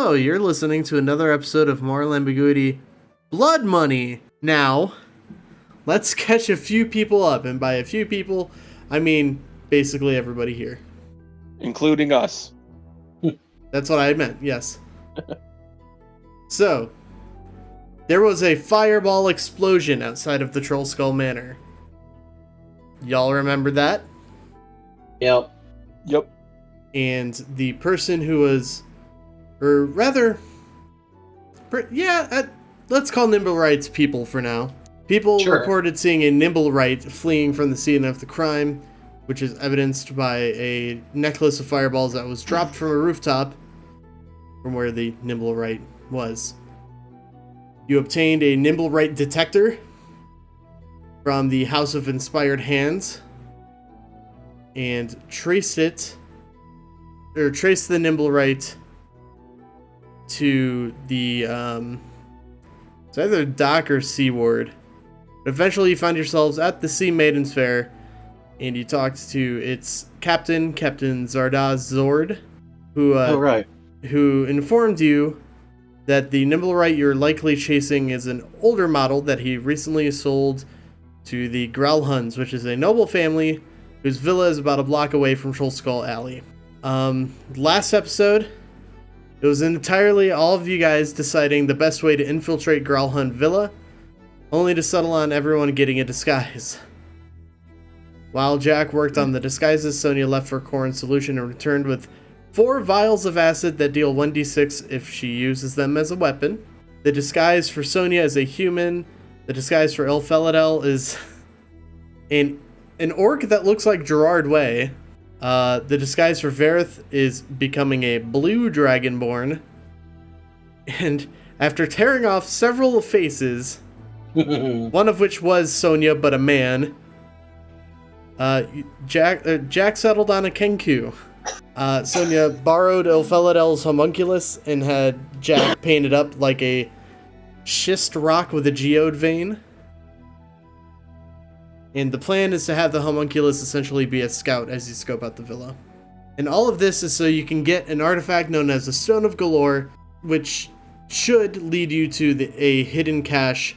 Hello, you're listening to another episode of Moral Ambiguity Blood Money. Now, let's catch a few people up, and by a few people, I mean basically everybody here. Including us. That's what I meant, yes. So, there was a fireball explosion outside of the Troll Skull Manor. Y'all remember that? Yep. And the person who was, or rather, let's call Nimblewrights people for now. People reported seeing a Nimblewright fleeing from the scene of the crime, which is evidenced by a necklace of fireballs that was dropped from a rooftop from where the Nimblewright was. You obtained a Nimblewright detector from the House of Inspired Hands and traced the Nimblewright to the it's either dock or seaward. Eventually you find yourselves at the Sea Maidens Fair and you talked to its Captain Zardaz Zord, who informed you that the Nimblewright you're likely chasing is an older model that he recently sold to the Gralhunds, which is a noble family whose villa is about a block away from Troll Skull Alley. Last episode, it was entirely all of you guys deciding the best way to infiltrate Gralhund Villa, only to settle on everyone getting a disguise. While Jack worked on the disguises, Sonia left for Corn's solution and returned with 4 vials of acid that deal 1d6 if she uses them as a weapon. The disguise for Sonia is a human. The disguise for Ilphelodel is an orc that looks like Gerard Way. The disguise for Varroth is becoming a blue dragonborn. And after tearing off several faces, one of which was Sonia but a man, Jack settled on a Kenku. Sonia borrowed Ilphelodel's homunculus and had Jack painted up like a schist rock with a geode vein. And the plan is to have the homunculus essentially be a scout as you scope out the villa. And all of this is so you can get an artifact known as the Stone of Golorr, which should lead you to a hidden cache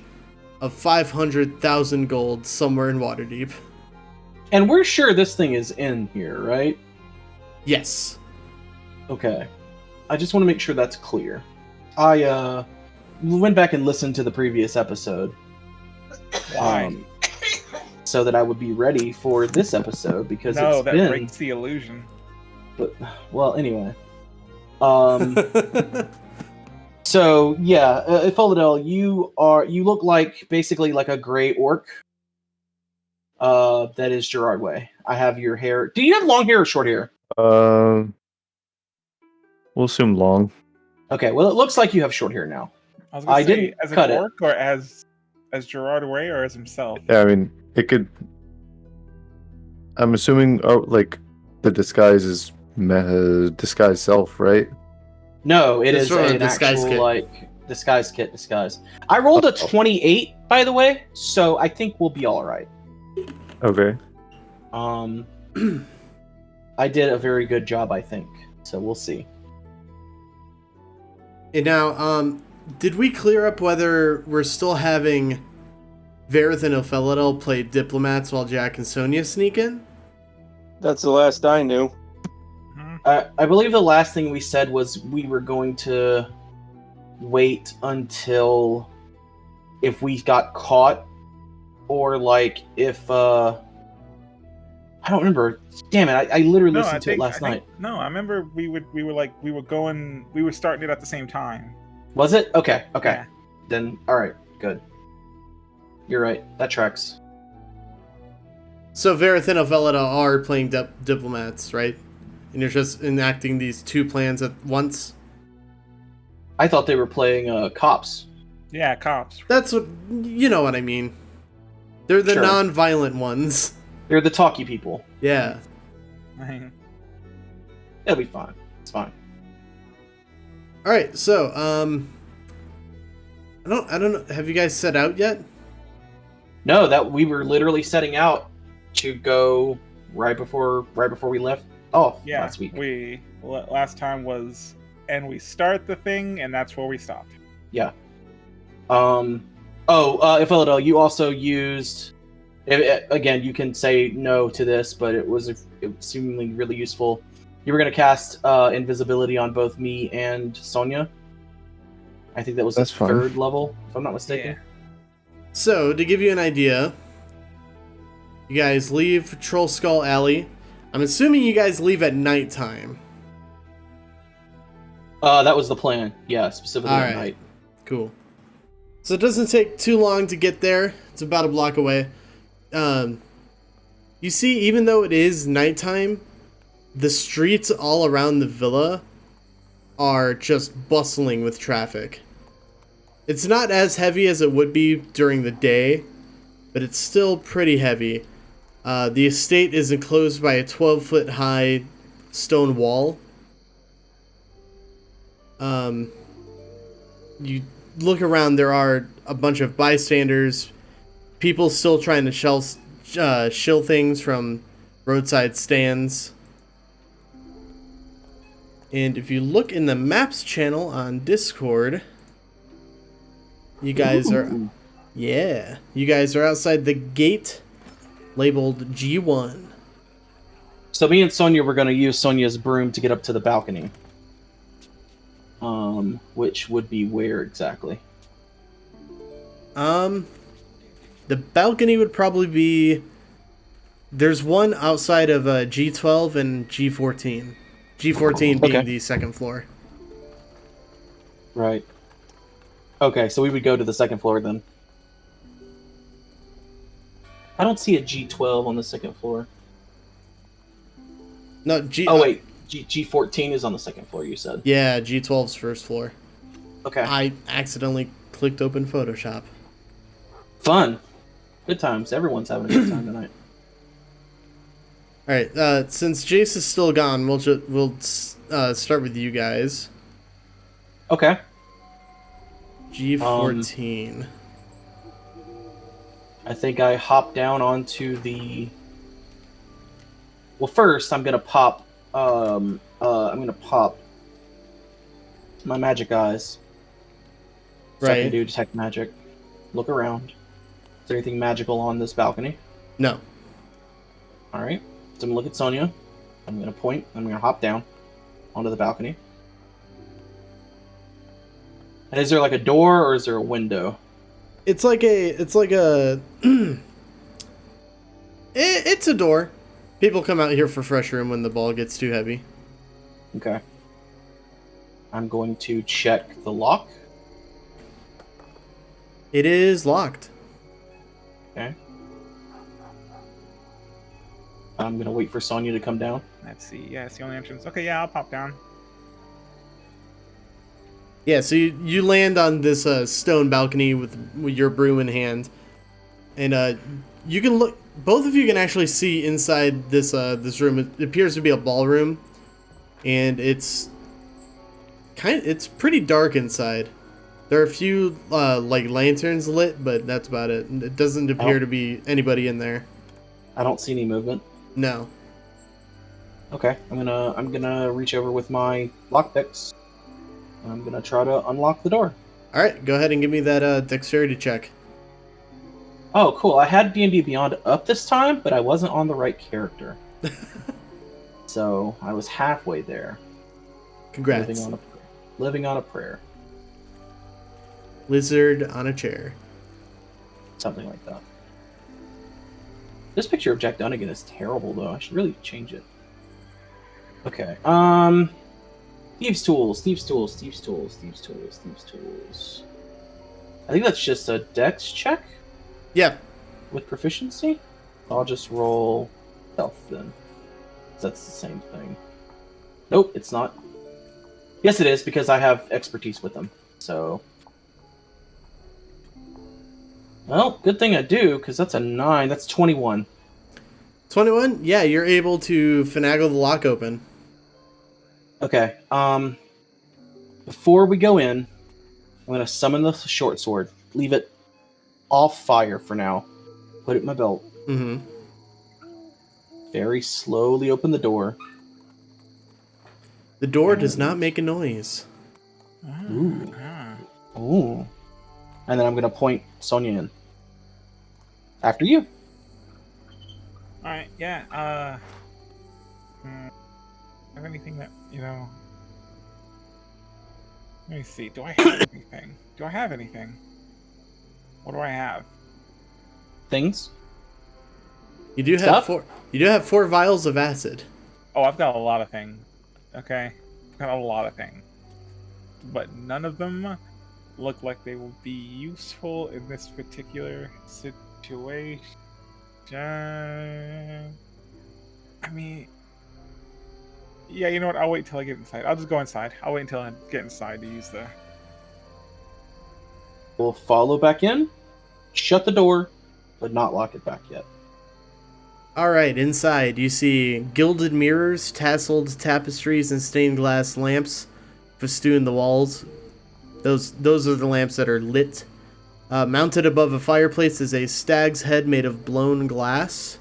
of 500,000 gold somewhere in Waterdeep. And we're sure this thing is in here, right? Yes. Okay. I just want to make sure that's clear. I went back and listened to the previous episode. So that I would be ready for this episode because that breaks the illusion. But well, anyway. So yeah, Ilphelodel, you look like basically like a gray orc. That is Gerard Way. I have your hair. Do you have long hair or short hair? We'll assume long. Okay, well it looks like you have short hair now. I didn't as an orc or as Gerard Way or as himself. Yeah, I mean it could. I'm assuming like the disguise is disguise self, right? No, it is an disguise actual kit. Disguise kit. I rolled a 28, by the way, so I think we'll be all right. Okay. I did a very good job, I think. So we'll see. And now, did we clear up whether we're still having Varroth and Ilphelodel play diplomats while Jack and Sonia sneak in? That's the last I knew. I believe the last thing we said was we were going to wait until if we got caught or like if I don't remember. Damn it! I literally listened to it last night. No, I remember we were starting it at the same time. Was it? Okay. Yeah. Then all right, good. You're right. That tracks. So Varroth and Ilphelodel are playing diplomats, right? And you're just enacting these 2 plans at once? I thought they were playing cops. Yeah, cops. That's what... You know what I mean. They're the non-violent ones. They're the talky people. Yeah. It'll be fine. It's fine. Alright, so, I don't know. Have you guys set out yet? No, that we were literally setting out to go right before we left off last week. Last time was and we start the thing, and that's where we stopped. Yeah. Ilphelodel, you also used. Again, you can say no to this, but it was seemingly really useful. You were going to cast invisibility on both me and Sonia. I think that was the third level, if I'm not mistaken. Yeah. So, to give you an idea, you guys leave Troll Skull Alley. I'm assuming you guys leave at nighttime. That was the plan. Yeah, specifically at Alright. night. Cool. So it doesn't take too long to get there. It's about a block away. You see, even though it is nighttime, the streets all around the villa are just bustling with traffic. It's not as heavy as it would be during the day, but it's still pretty heavy. The estate is enclosed by a 12-foot high stone wall. You look around, there are a bunch of bystanders, people still trying to shill things from roadside stands. And if you look in the maps channel on Discord, you guys are outside the gate labeled G1. So me and Sonia were going to use Sonia's broom to get up to the balcony. Which would be where exactly? The balcony would probably be... There's one outside of G12 and G14. G14 being the second floor. Right. Okay, so we would go to the second floor then. I don't see a G12 on the second floor. No, G14 is on the second floor, you said? Yeah, G12's first floor. Okay. I accidentally clicked open Photoshop. Fun. Good times. Everyone's having a good time tonight. Alright, since Jace is still gone, we'll start with you guys. Okay. G14. I think I hop down onto the... Well, first, I'm gonna pop... I'm gonna pop my magic eyes. So I can do detect magic. Look around. Is there anything magical on this balcony? No. Alright. So I'm gonna look at Sonia. I'm gonna point. I'm gonna hop down onto the balcony. And is there like a door or is there a window? It's like a it's a door. People come out here for fresh room when the ball gets too heavy. Okay. I'm going to check the lock. It is locked. Okay. I'm gonna wait for Sonia to come down. Let's see. Yeah, it's the only entrance. Okay, yeah, I'll pop down. Yeah, so you land on this stone balcony with your broom in hand, and you can look. Both of you can actually see inside this this room. It appears to be a ballroom, and it's pretty dark inside. There are a few like lanterns lit, but that's about it. It doesn't appear to be anybody in there. I don't see any movement. No. Okay, I'm gonna reach over with my lockpicks. I'm gonna try to unlock the door. All right, go ahead and give me that dexterity check. Oh, cool. I had D&D Beyond up this time, but I wasn't on the right character. So I was halfway there. Congrats. Living on a prayer. Lizard on a chair. Something like that. This picture of Jack Dunnigan is terrible, though. I should really change it. Okay. Thieves' tools. I think that's just a dex check. Yeah. With proficiency? I'll just roll stealth then. That's the same thing. Nope, it's not. Yes, it is, because I have expertise with them. So... Well, good thing I do, because that's a 9. That's 21. 21? Yeah, you're able to finagle the lock open. Okay, before we go in, I'm going to summon the short sword. Leave it off fire for now. Put it in my belt. Mm-hmm. Very slowly open the door. The door does not make a noise. Ooh. Ooh. And then I'm gonna point Sonia in. After you. Alright, yeah, have anything that, let me see, do I have anything? What do I have? Things. You do have Stuff? four. You do have 4 vials of acid. Oh, I've got a lot of things. Okay? I've got a lot of things. But none of them look like they will be useful in this particular situation. I mean... Yeah, you know what? I'll wait till I get inside. I'll just go inside. I'll wait until I get inside to use the... We'll follow back in, shut the door, but not lock it back yet. Alright, inside you see gilded mirrors, tasseled tapestries, and stained glass lamps festoon the walls. Those are the lamps that are lit. Mounted above a fireplace is a stag's head made of blown glass.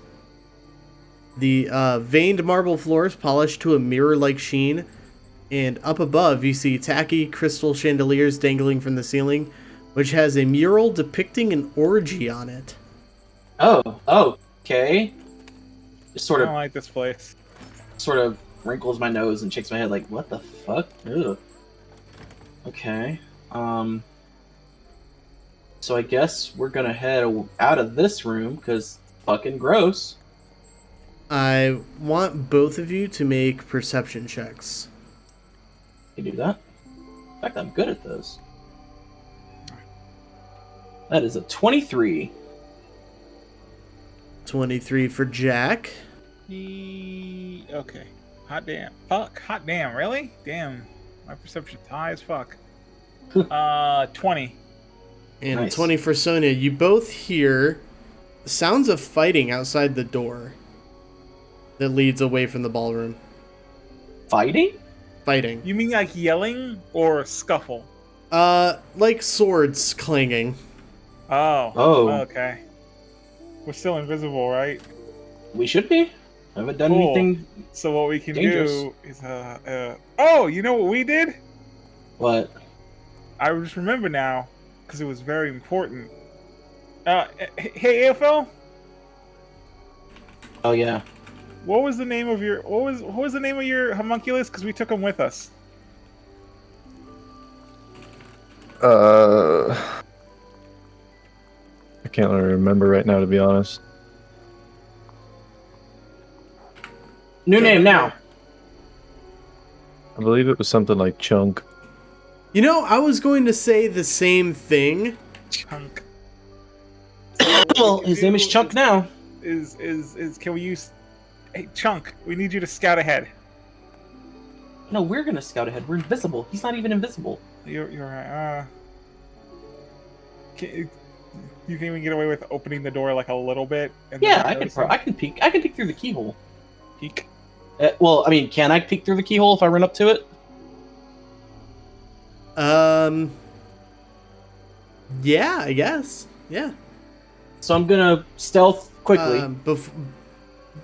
The veined marble floors polished to a mirror-like sheen. And up above you see tacky crystal chandeliers dangling from the ceiling, which has a mural depicting an orgy on it. Oh, okay. Just I don't like this place. sort of wrinkles my nose and shakes my head like, what the fuck? Ugh. Okay. So I guess we're gonna head out of this room, because fucking gross. I want both of you to make perception checks. You do that? In fact, I'm good at those. That is a 23. 23 for Jack. Okay. Hot damn. Fuck. Hot damn. Really? Damn. My perception's high as fuck. 20. And Nice. 20 for Sonia. You both hear sounds of fighting outside the door that leads away from the ballroom. Fighting? Fighting. You mean like yelling or scuffle? Like swords clanging. Oh. Okay. We're still invisible, right? We should be. I haven't done Cool. anything. So what we can Dangerous. do is oh, you know what we did? What? I just remember now because it was very important. Hey, AFL, Oh yeah. what was the name of your what was the name of your homunculus? Because we took him with us. I can't really remember right now, to be honest. New name now. I believe it was something like Chunk. You know, I was going to say the same thing. Chunk. Well, his name is Chunk now. Is can we use? Hey, Chunk, we need you to scout ahead. No, we're gonna scout ahead. We're invisible. He's not even invisible. You're right. You think we can get away with opening the door like a little bit? And then Yeah, notice I him? can peek. I can peek through the keyhole. Peek. Well, I mean, can I peek through the keyhole if I run up to it? Yeah, I guess. Yeah. So I'm gonna stealth quickly.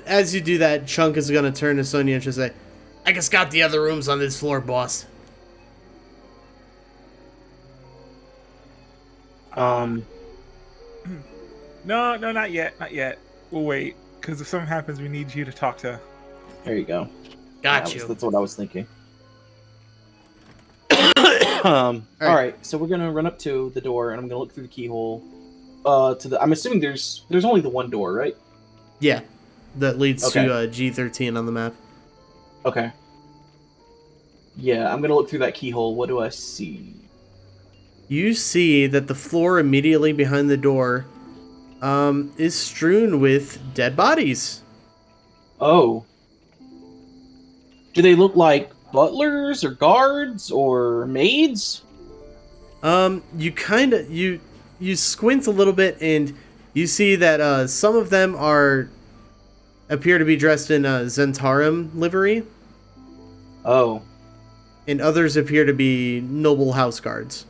As you do that, Chunk is going to turn to Sonia and she'll say, I can scout the other rooms on this floor, boss. No, not yet. Not yet. We'll wait. Because if something happens, we need you to talk to. There you go. Got you. That's what I was thinking. All right. So we're gonna run up to the door, and I'm gonna look through the keyhole. I'm assuming there's only the one door, right? Yeah. That leads Okay. to G13 on the map. Okay. Yeah, I'm gonna look through that keyhole. What do I see? You see that the floor immediately behind the door is strewn with dead bodies. Oh. Do they look like butlers or guards or maids? You kind of you squint a little bit and you see that some of them appear to be dressed in Zentarum livery, Oh. and others appear to be noble house guards.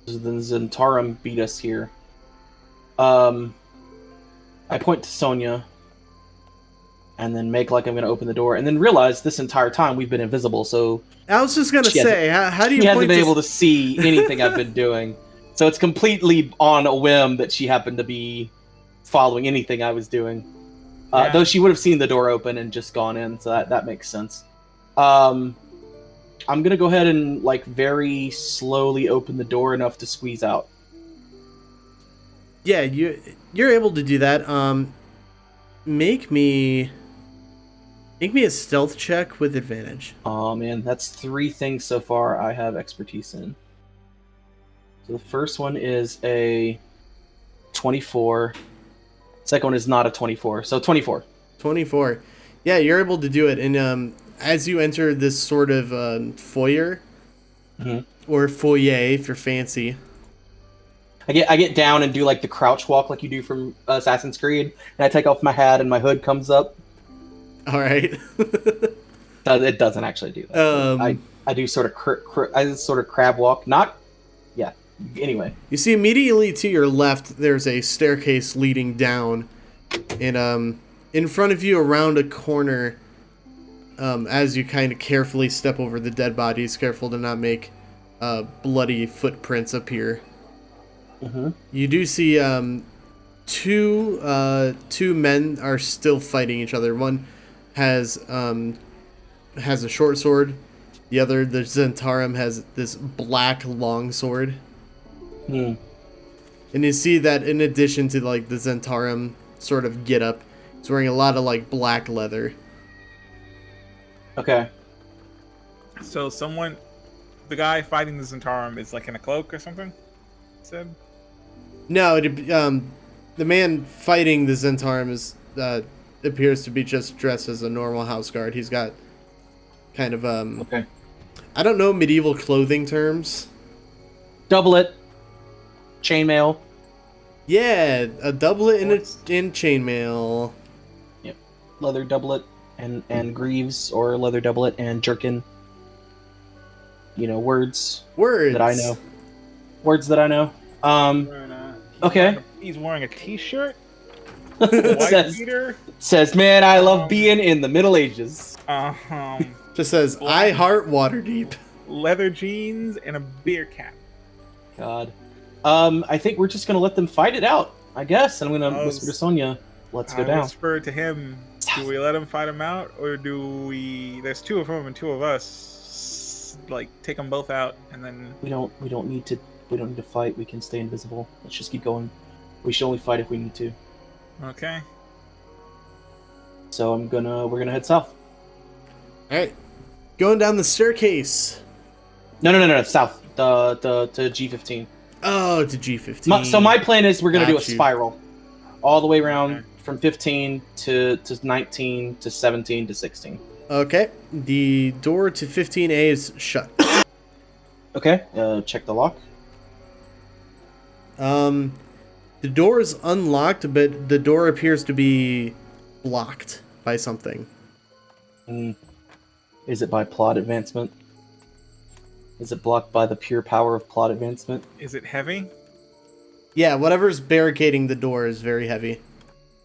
The Zentarum beat us here. I point to Sonia. and then make like I'm going to open the door, and then realize this entire time we've been invisible, so I was just gonna say, how do you she hasn't point been this- able to see anything I've been doing. So it's completely on a whim that she happened to be following anything I was doing. Yeah. Though she would have seen the door open and just gone in, so that makes sense. I'm going to go ahead and like very slowly open the door enough to squeeze out. Yeah, you're able to do that. Make me a stealth check with advantage. Oh man, that's 3 things so far I have expertise in. So the first one is a 24. Second one is not a 24, so 24. 24. Yeah, you're able to do it. And as you enter this sort of foyer, Mhm. or foyer if you're fancy. I get down and do like the crouch walk like you do from Assassin's Creed, and I take off my hat and my hood comes up. All right. It doesn't actually do that. I do sort of I sort of crab walk. Anyway, You see immediately to your left, there's a staircase leading down, and in front of you, around a corner, as you kind of carefully step over the dead bodies, careful to not make bloody footprints appear. Mhm. You do see two men are still fighting each other. One has a short sword. The other, the Zentarum, has this black long sword. Hmm. And you see that in addition to like the Zentarum sort of get up, he's wearing a lot of like black leather. Okay. So the guy fighting the Zentarum is like in a cloak or something? Said? No, the man fighting the Zentarum is appears to be just dressed as a normal house guard. He's got kind of Okay. I don't know medieval clothing terms. Doublet. Chainmail. Yeah, a doublet in chainmail. Leather doublet and greaves, or leather doublet and jerkin. Words Words that I know. Words that I know. Okay. He's wearing a t-shirt. It White beater. says, man, I love being in the Middle Ages. Just says I heart Waterdeep. Leather jeans and a beer cap. God. I think we're just gonna let them fight it out, I guess. And I'm gonna whisper to Sonia, let's go down. Whisper to him, do we let him fight him out, or do we... There's 2 of them and 2 of us. Like, take them both out, and then... We don't need to fight. We can stay invisible. Let's just keep going. We should only fight if we need to. Okay. So we're gonna head south. Alright. Going down the staircase. No, south. To G15. Oh, to G15. So my plan is we're gonna do a Got you. spiral, all the way around Okay. from 15 to 19 to 17 to 16. Okay. The door to 15A is shut. Okay. Check the lock. The door is unlocked, but the door appears to be blocked by something. Is it by plot advancement? Is it blocked by the pure power of plot advancement? Is it heavy? Yeah, whatever's barricading the door is very heavy.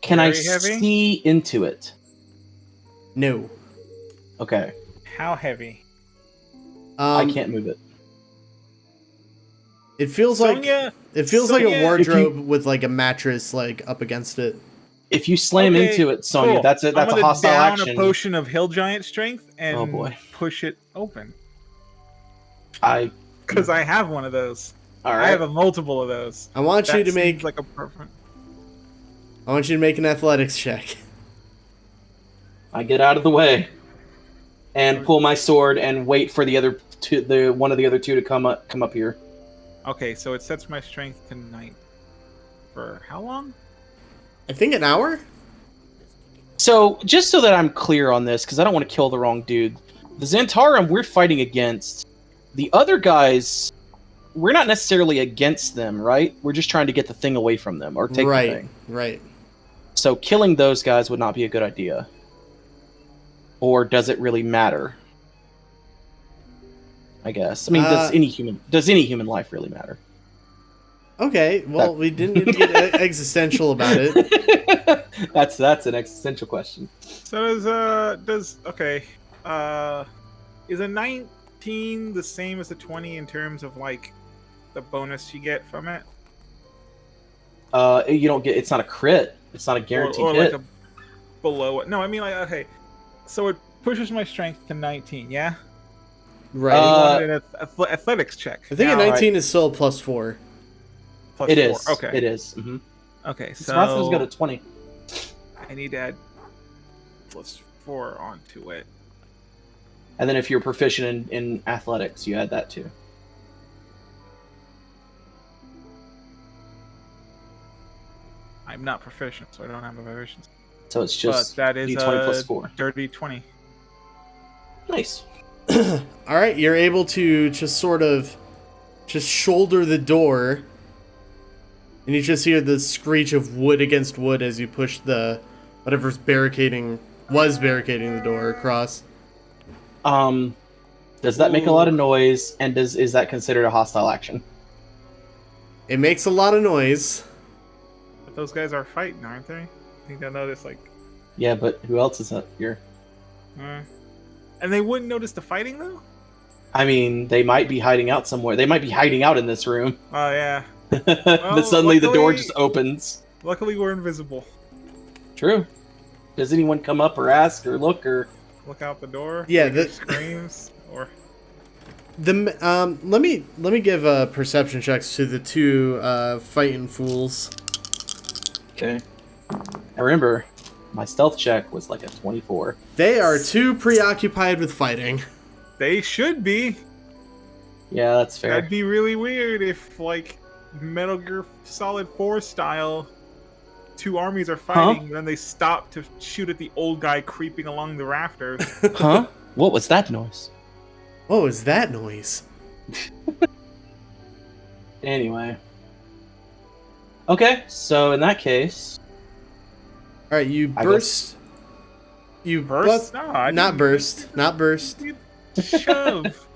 Can I Very heavy? see into it? No. Okay. How heavy? I can't move it. It feels Sonia, like a Sonia, wardrobe with like a mattress like up against it. If you slam Okay, into it, Sonia, cool. that's a I'm gonna hostile down action. a potion of hill giant strength and Oh, boy. push it open. All Because I have one of those. right. I have a multiple of those. I want you That to make seems like a perfect. an athletics check. I get out of the way and pull my sword and wait for one of the other two to come up here. Okay, so it sets my strength to 9. For how long? I think an hour? So, just so that I'm clear on this, because I don't want to kill the wrong dude, the Zentarum we're fighting against, the other guys, we're not necessarily against them, right? We're just trying to get the thing away from them, or take the thing. Right. So, killing those guys would not be a good idea. Or does it really matter? I guess. I mean, does any human life really matter? Okay, well, we didn't need to get existential about it. That's an existential question. So is a 19 the same as a 20 in terms of like the bonus you get from it? You don't get. It's not a crit. It's not a guaranteed or hit. like a below it. No, I mean like okay. So it pushes my strength to 19, yeah? Right. You wanted an athletics check. I think a 19 is still a +4. Plus It 4. is. Okay. It is. Mm-hmm. Okay, so Spartha's got a 20. I need to add +4 onto it. And then if you're proficient in athletics, you add that too. I'm not proficient, so I don't have a proficiency. So it's just But that is D20 plus 4. dirty 20. Nice. All right, you're able to just sort of just shoulder the door, and you just hear the screech of wood against wood as you push the whatever's barricading the door across. Does that make a lot of noise? And is that considered a hostile action? It makes a lot of noise. But those guys are fighting, aren't they? I think they'll notice, like... Yeah, but who else is up here? And they wouldn't notice the fighting, though? I mean, they might be hiding out somewhere. They might be hiding out in this room. Oh, yeah. Then suddenly the door luckily- just opens. Luckily, we're invisible. True. Does anyone come up or ask or look or... Look out the door. Yeah, like the- it screams. Or... Let me give perception checks to the two fighting fools. Okay. I remember, my stealth check was like a 24. They are too preoccupied with fighting. They should be. Yeah, that's fair. That'd be really weird if, like, Metal Gear Solid 4 style, two armies are fighting, then they stop to shoot at the old guy creeping along the rafters. Huh? What was that noise? What was that noise? Anyway. Okay, so in that case... All right, you I burst. You Burst? No, I not didn't- burst. Not burst. Shove.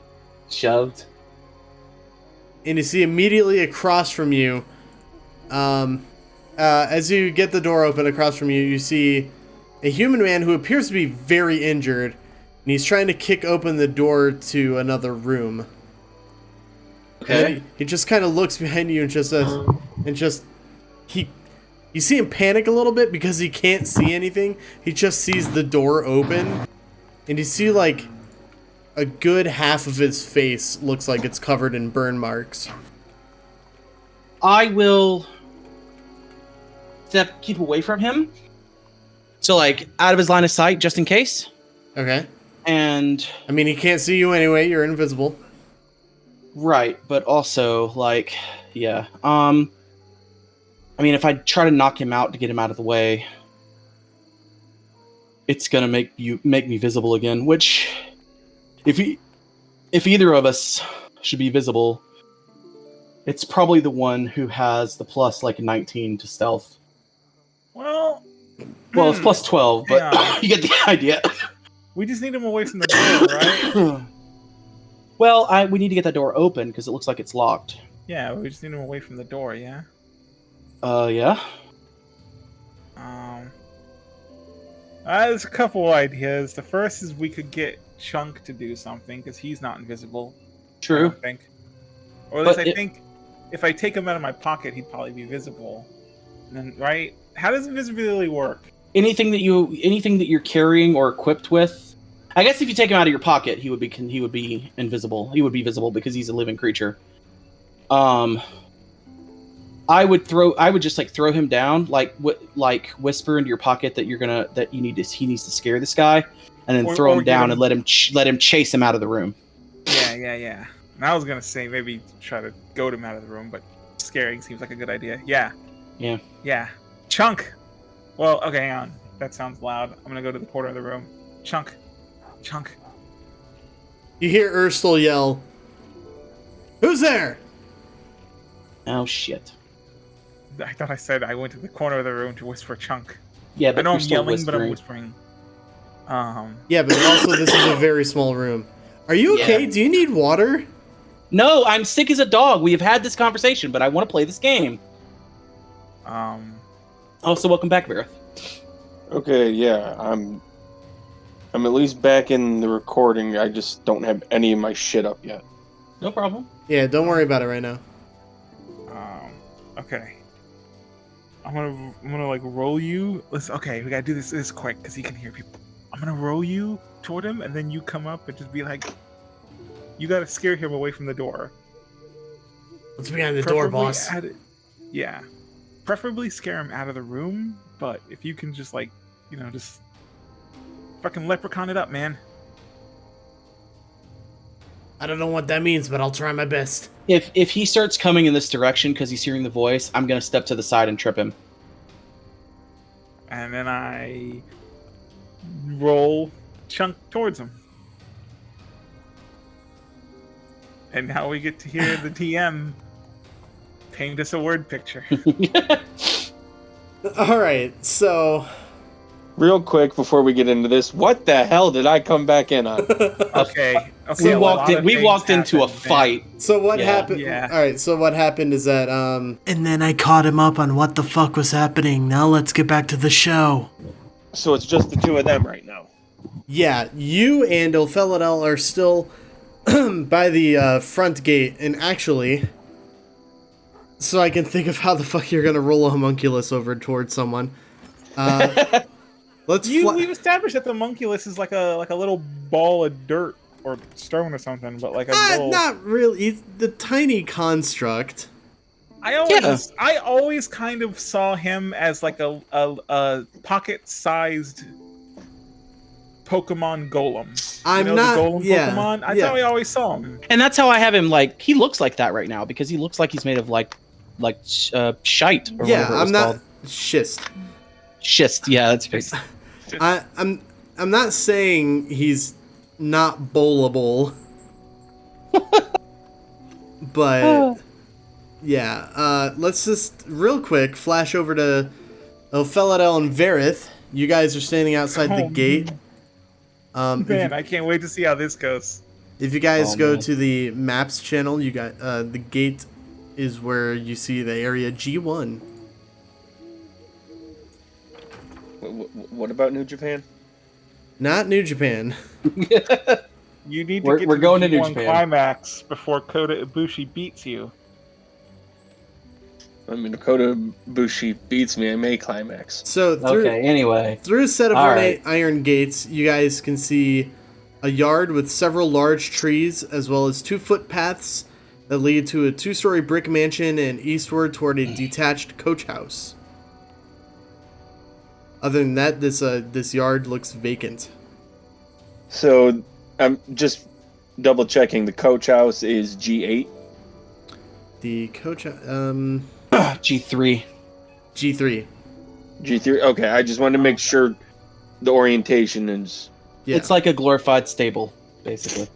Shoved. And you see immediately across from you, as you get the door open across from you, you see a human man who appears to be very injured, and he's trying to kick open the door to another room. Okay. He just kind of looks behind you and just says, you see him panic a little bit because he can't see anything. He just sees the door open, and you see like a good half of his face looks like it's covered in burn marks. I will keep away from him. So, like, out of his line of sight, just in case. Okay. And... I mean, he can't see you anyway. You're invisible. Right, but also, like, yeah. I mean, if I try to knock him out to get him out of the way, it's gonna make me visible again, which... If either of us should be visible, it's probably the one who has the plus like 19 to stealth. Well, it's plus 12, but Yeah. you get the idea. we just need him away from the door, right? Well, we need to get that door open because it looks like it's locked. Yeah, we just need him away from the door, yeah? Yeah. There's a couple ideas. The first is we could get Chunk to do something because he's not invisible. I True. don't think. Or at least But I think if I take him out of my pocket, he'd probably be visible. And then, right? How does invisibility work? Anything that you're carrying or equipped with. I guess if you take him out of your pocket, he would be invisible. He would be visible because he's a living creature. I would just like throw him down, like whisper into your pocket that he needs to scare this guy, and then throw him down and let him chase him out of the room. Yeah. And I was gonna say maybe try to goad him out of the room, but scaring seems like a good idea. Yeah. Chunk. Well, okay, hang on. That sounds loud. I'm gonna go to the corner of the room. Chunk. You hear Urstel yell, "Who's there?" Oh shit. I thought I said I went to the corner of the room to whisper Chunk. Yeah, but I know you're I'm still yelling, but I'm whispering. whispering. Yeah, but also this is a very small room. Are you okay? Yeah. Do you need water? No, I'm sick as a dog. We have had this conversation, but I want to play this game. Also, welcome back, Varroth. Okay, yeah, I'm at least back in the recording. I just don't have any of my shit up yet. No problem. Yeah, don't worry about it right now. Okay. I'm gonna like roll you. Listen, okay, we gotta do this quick because he can hear people. I'm gonna roll you toward him, and then you come up and just be like, you gotta scare him away from the door. What's behind the door, boss? Yeah. Preferably scare him out of the room, but if you can just like, just fucking leprechaun it up, man. I don't know what that means, but I'll try my best. If he starts coming in this direction because he's hearing the voice, I'm gonna step to the side and trip him. And then I roll Chunk towards him. And now we get to hear the DM paint us a word picture. All right, so Real quick before we get into this, what the hell did I come back in on? Okay. We walked into a fight. So what Yeah. happened? Yeah. All right. So what happened is that and then I caught him up on what the fuck was happening. Now let's get back to the show. So it's just the two of them right now. Yeah, you and Ilphelodel are still by the front gate, and actually, so I can think of how the fuck you're gonna roll a homunculus over towards someone. Let's. We've established that the homunculus is like a little ball of dirt or stone or something, but like a little. Not really. He's the tiny construct. I always kind of saw him as like a pocket-sized Pokemon golem. I'm the not. golem Yeah, Pokemon. That's how I always saw him. And that's how I have him. Like, he looks like that right now because he looks like he's made of shite. Or Yeah, whatever it was I'm not called. schist. Schist. Yeah, that's based. I'm not saying he's not bowlable, but yeah. Let's just real quick flash over to Ilphelodel and Varroth. You guys are standing outside the gate. Man, I can't wait to see how this goes. If you guys go man. to the maps channel, you got the gate is where you see the area G1. What about New Japan? Not New Japan. You need to We're get to going the to New G1 Japan. climax before Kota Ibushi beats you. I mean, Dakota Bushi beats me. I may climax. So through, Okay. Anyway, through a set of All ornate right. iron gates, you guys can see a yard with several large trees, as well as 2 footpaths that lead to a 2-story brick mansion and eastward toward a detached coach house. Other than that, this yard looks vacant. So I'm just double checking. The coach house is G8. The coach, G3. G3. G3. Okay, I just wanted to make sure the orientation is. Yeah. It's like a glorified stable, basically.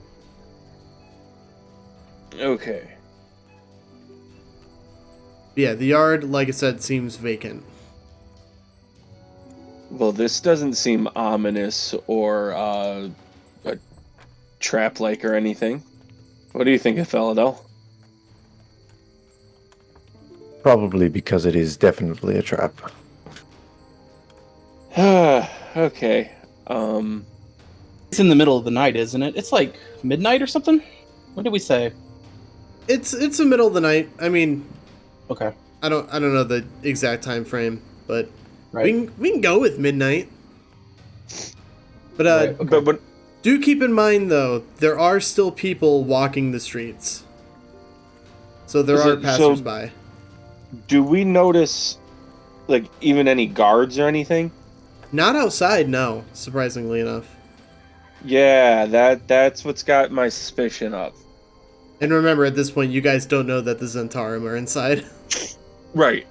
Okay. Yeah, the yard, like I said, seems vacant. Well, this doesn't seem ominous or a trap-like or anything. What do you think of Ilphelodel? Probably because it is definitely a trap. Okay. It's in the middle of the night, isn't it? It's like midnight or something? What did we say? It's the middle of the night. I mean, Okay. I don't know the exact time frame, but Right. we can go with midnight. But Right, okay. But do keep in mind though, there are still people walking the streets. So there Is are it- so- passersby. do we notice, like, even any guards or anything? Not outside, no, surprisingly enough. Yeah, that's what's got my suspicion up. And remember, at this point, you guys don't know that the Zentarum are inside. Right.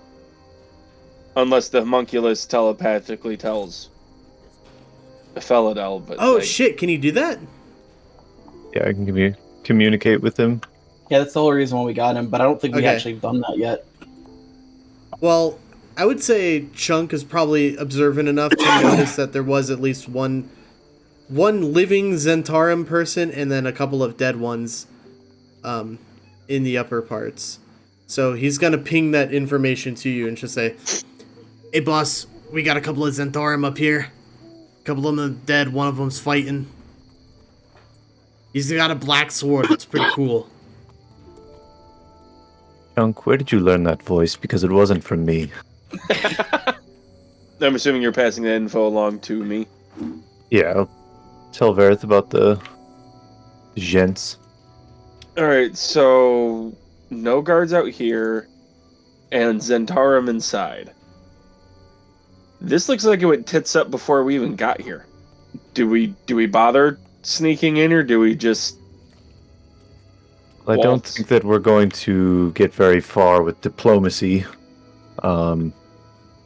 Unless the homunculus telepathically tells Ilphelodel, but Oh like, shit, can you do that? Yeah, I can communicate with him. Yeah, that's the whole reason why we got him, but I don't think we Okay. actually done that yet. Well, I would say Chunk is probably observant enough to notice that there was at least one living Zentarum person and then a couple of dead ones in the upper parts. So he's gonna ping that information to you and just say, "Hey boss, we got a couple of Zentaurum up here. A couple of them are dead, one of them's fighting. He's got a black sword, that's pretty cool." Chunk, where did you learn that voice? Because it wasn't from me. I'm assuming you're passing that info along to me. Yeah, I'll tell Varroth about the gents. Alright, so no guards out here and Zentaurum inside. This looks like it went tits up before we even got here. Do we bother sneaking in, or do we just I don't think that we're going to get very far with diplomacy.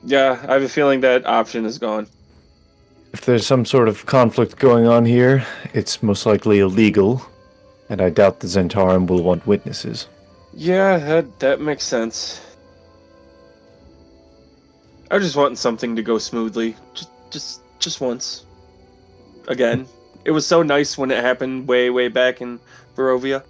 Yeah, I have a feeling that option is gone. If there's some sort of conflict going on here, it's most likely illegal, and I doubt the Zentaurum will want witnesses. Yeah, that makes sense. I just want something to go smoothly, just once. Again, it was so nice when it happened way back in Barovia.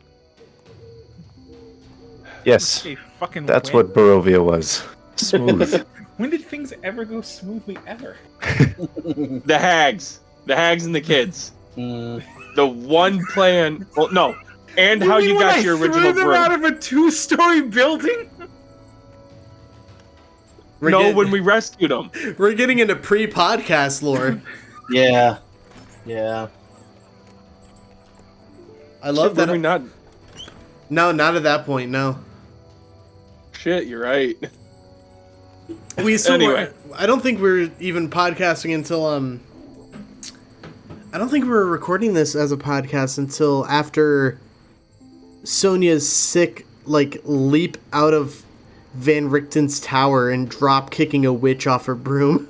Yes, Hey, fucking that's when? what Barovia was. Smooth. When did things ever go smoothly ever? The hags and the kids. Mm. The one plan. Well, no, and how you mean got when your I threw original them bring. out of a 2-story building? When we rescued them. We're getting into pre-podcast lore. Yeah. Yeah. I love Shit, that. were we not. No, not at that point, no. Shit, you're right. We still Anyway. I don't think we're even podcasting until I don't think we were recording this as a podcast until after Sonia's sick leap out of Van Richten's tower and drop kicking a witch off her broom.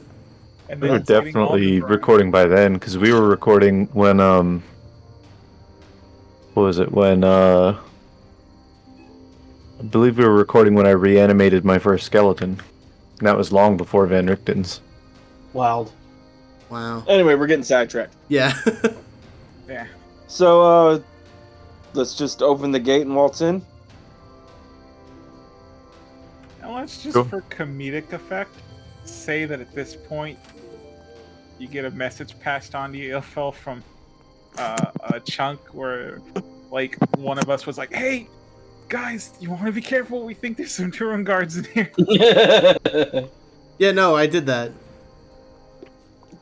And We then were getting all definitely the- recording by then, because we were recording when, what was it? When, I believe we were recording when I reanimated my first skeleton. And that was long before Van Richten's. Wild. Wow. Anyway, we're getting sidetracked. Yeah. Yeah. So, let's just open the gate and waltz in. And let's just, Cool. for comedic effect, say that at this point, you get a message passed on to you, Ilfel, from a chunk where, one of us was like, "Hey, guys, you want to be careful? We think there's some Turan guards in here." Yeah, no, I did that.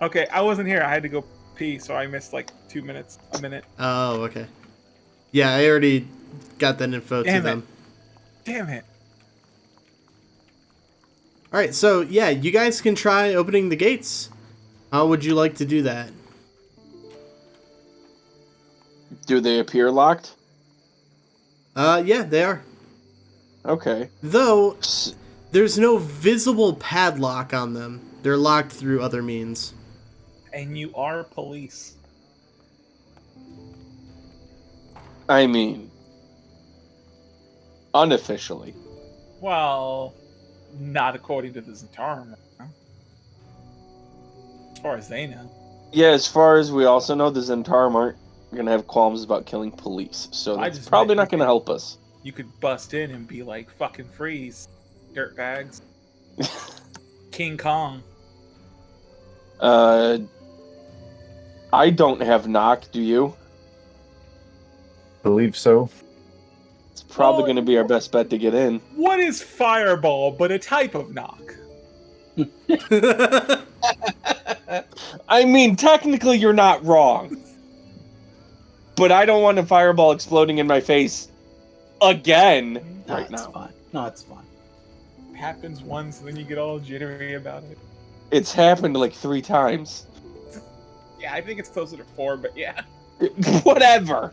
Okay, I wasn't here. I had to go pee, so I missed 2 minutes, a minute. Oh, okay. Yeah, I already got that info to Damn it. them. Damn it. All right, so yeah, you guys can try opening the gates. How would you like to do that? Do they appear locked? Yeah, they are. Okay. Though S- there's no visible padlock on them. They're locked through other means. And you are police. I mean, unofficially. Well, not according to the Zentaurum. As far as they know. Yeah, as far as we also know, the Zentaurum aren't going to have qualms about killing police, so I that's just probably meant not going to help us. You could bust in and be like, "Fucking freeze, dirtbags." King Kong. I don't have knock, do you? Believe so. It's probably Oh. going to be our best bet to get in. What is fireball but a type of knock? I mean, technically you're not wrong. But I don't want a fireball exploding in my face again No, right it's now. fine. No, it's fine. It happens once, and then you get all jittery about it. It's happened 3 times. Yeah, I think it's closer to 4, but yeah. Whatever.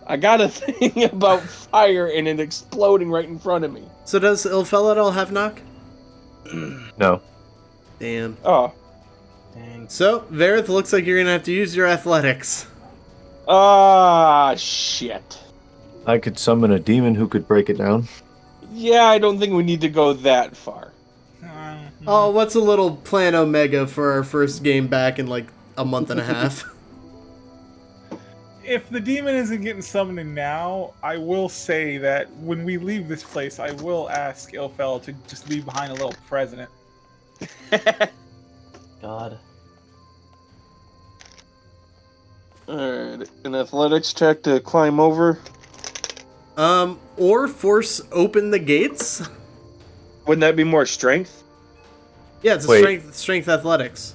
I got a thing about fire and it exploding right in front of me. So does Ilphelodel have knock? No. Damn. Oh. Dang. So, Varroth, looks like you're gonna have to use your athletics. Ah, shit. I could summon a demon who could break it down. Yeah, I don't think we need to go that far. Oh, what's a little Plan Omega for our first game back in a month and a half? If the demon isn't getting summoned now, I will say that when we leave this place, I will ask Ilfel to just leave behind a little present. God. Alright, an athletics check to climb over. Or force open the gates. Wouldn't that be more strength? Yeah, it's a Wait. strength athletics.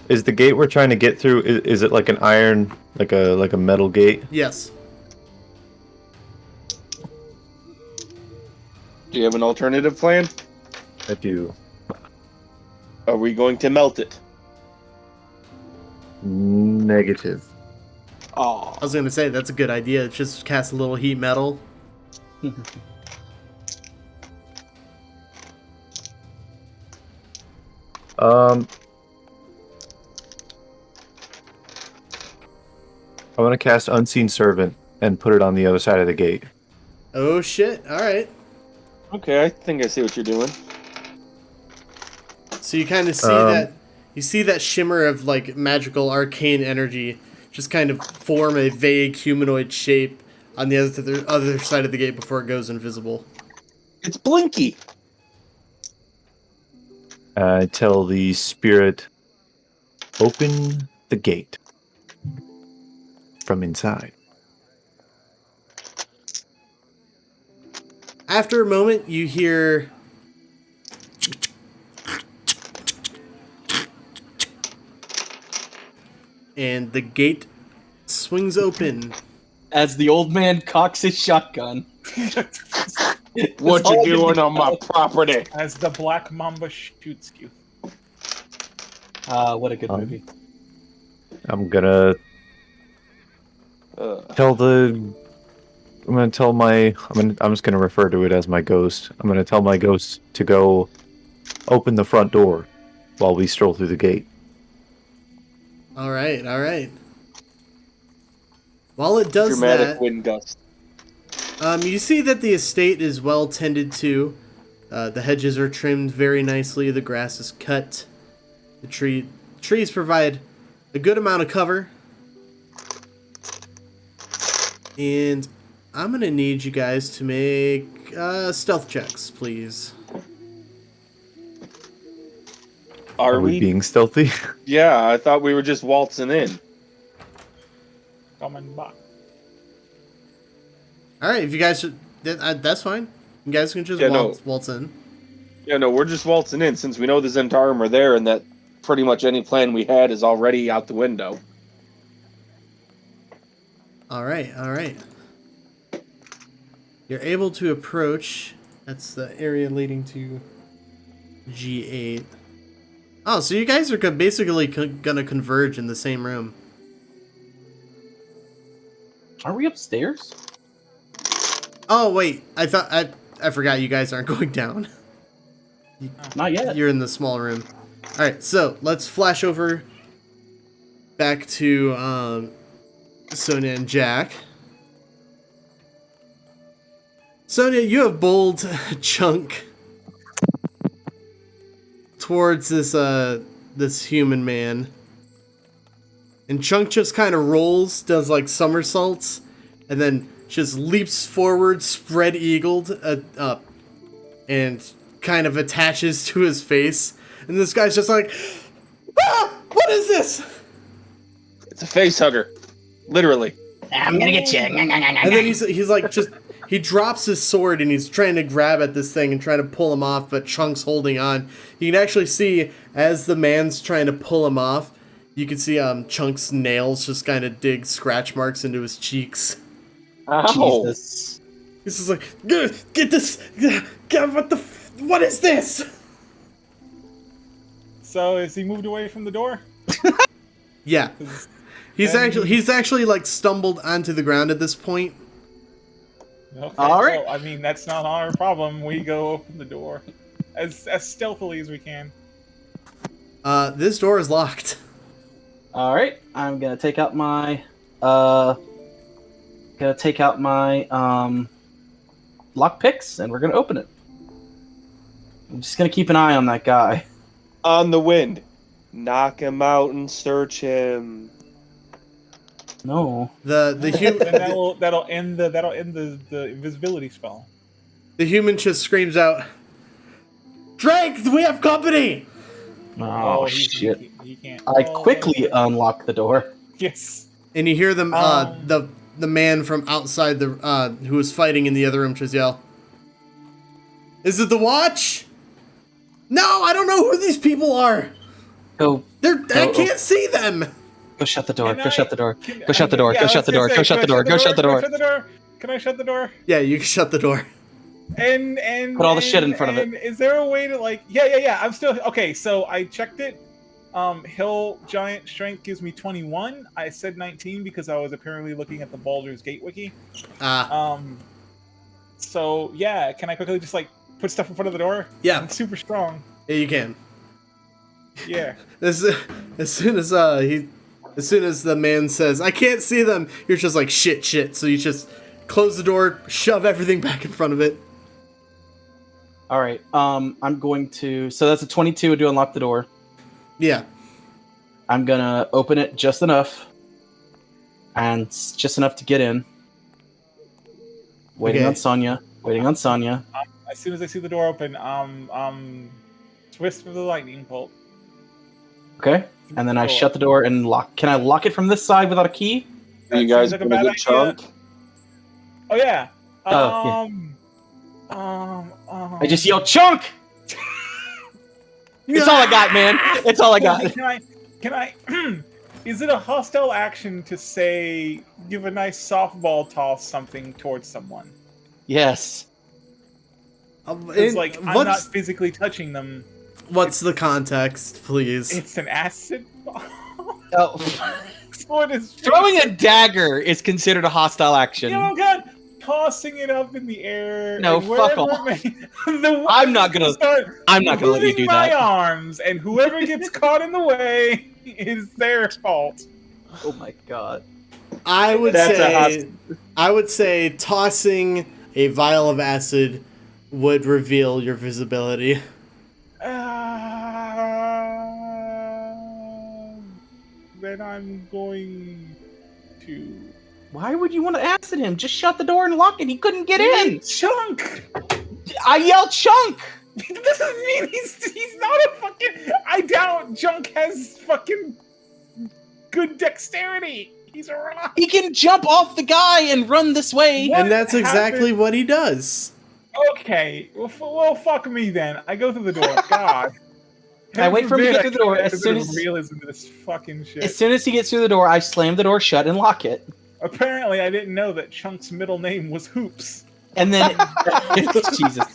Is the gate we're trying to get through? Is it like an iron, like a metal gate? Yes. Do you have an alternative plan? I do. Are we going to melt it? Negative. Oh. I was gonna say that's a good idea. Just cast a little heat metal. I want to cast Unseen Servant and put it on the other side of the gate. Oh shit! All right. Okay, I think I see what you're doing. So you kind of see that. You see that shimmer of like magical arcane energy just kind of form a vague humanoid shape on the other side of the gate before it goes invisible. It's Blinky! I tell the spirit, open the gate from inside. After a moment, you hear and the gate swings open. As the old man cocks his shotgun. What all you I can doing do. on my property? As the Black Mamba shoots you. What a good movie. I'm gonna Uh, tell the. I'm gonna tell my. I'm just gonna refer to it as my ghost. I'm gonna tell my ghost to go open the front door while we stroll through the gate. All right, all right. While it does dramatic that, wind gust. you see that the estate is well tended to. The hedges are trimmed very nicely. The grass is cut. The trees provide a good amount of cover. And I'm gonna need you guys to make stealth checks, please. Are we we? being stealthy? Yeah, I thought we were just waltzing in. Coming back. All right, if you guys should, that's fine. You guys can just Yeah, no. waltz in. Yeah, no, we're just waltzing in since we know the Zentarum are there and that pretty much any plan we had is already out the window. All right, all right. You're able to approach. That's the area leading to G8. Oh, so you guys are basically gonna converge in the same room. Are we upstairs? Oh wait, I forgot you guys aren't going down. Not yet. You're in the small room. All right, so let's flash over back to Sonia and Jack. Sonia, you have bowled Chunk towards this human man, and Chunk just kind of rolls, does like somersaults, and then just leaps forward, spread-eagled, up, and kind of attaches to his face. And this guy's just like, ah! What is this? It's a face hugger. Literally. I'm gonna get you. And then he's like, just, he drops his sword and he's trying to grab at this thing and trying to pull him off, but Chunk's holding on. You can actually see, as the man's trying to pull him off, you can see Chunk's nails just kind of dig scratch marks into his cheeks. Ow. Jesus. This is like, get this, God, what is this? So is he moved away from the door? Yeah. He's actually like stumbled onto the ground at this point. Okay, All right. well, I mean, that's not our problem. We go open the door as stealthily as we can. This door is locked. All right, I'm gonna take out my lock picks, and we're gonna open it. I'm just gonna keep an eye on that guy. On the wind. Knock him out and search him. No. The Then that'll end the invisibility spell. the human just screams out, "Drake, we have company!" Oh, he- shit. He can't. I quickly unlock the door. Yes. And you hear them, the man from outside the who was fighting in the other room just yell, "Is it the Watch? No, I don't know who these people are. Go I can't see them." Go shut the door. Can Go I- shut the door. can- Go shut the door. yeah, Go I shut the was door. gonna Go say, shut the door. Go shut the door. Can I shut the door? Yeah, you can shut the door. And Put all the shit in front of it. Is there a way to like? Yeah. I'm still okay. So I checked it. Hill giant strength gives me 21. I said 19 because I was apparently looking at the Baldur's Gate wiki. So yeah, can I quickly just like put stuff in front of the door? Yeah. I'm super strong. Yeah, you can. Yeah. As soon as the man says, "I can't see them," you're just like, shit. So you just close the door, shove everything back in front of it. All right. I'm going to. So that's a 22 to unlock the door. Yeah. I'm gonna open it just enough, and just enough to get in. Waiting Okay. on Sonia. Waiting on Sonia. As soon as I see the door open, twist for the lightning bolt. Okay. And then I shut the door and lock. Can I lock it from this side without a key? You That guys seems like a gonna bad get idea. chunk? Oh yeah. Oh, I just yelled chunk. It's all I got, man. It's all I got. Can I? Is it a hostile action to say give a nice softball toss something towards someone? Yes. It's like I'm not physically touching them. What's the context, please? It's an acid ball. Oh. What is Throwing a dagger is considered a hostile action. Oh god! Tossing it up in the air. No, and fuck wherever off. I'm not gonna let you do my that. arms, and whoever gets caught in the way is their fault. Oh my god. I would That's say tossing a vial of acid would reveal your visibility. Then I'm going to. Why would you want to acid him? Just shut the door and lock it. He couldn't get in. Chunk. I yelled chunk. That doesn't mean he's not a fucking. I doubt Junk has fucking good dexterity. He's a rock. He can jump off the guy and run this way. What And that's exactly happened? what he does. Okay, well, fuck me then. I go through the door. God. I wait for him to get through the door. As As soon as realism to this fucking shit. As soon as he gets through the door, I slam the door shut and lock it. Apparently, I didn't know that Chunk's middle name was Hoops. And then, Jesus,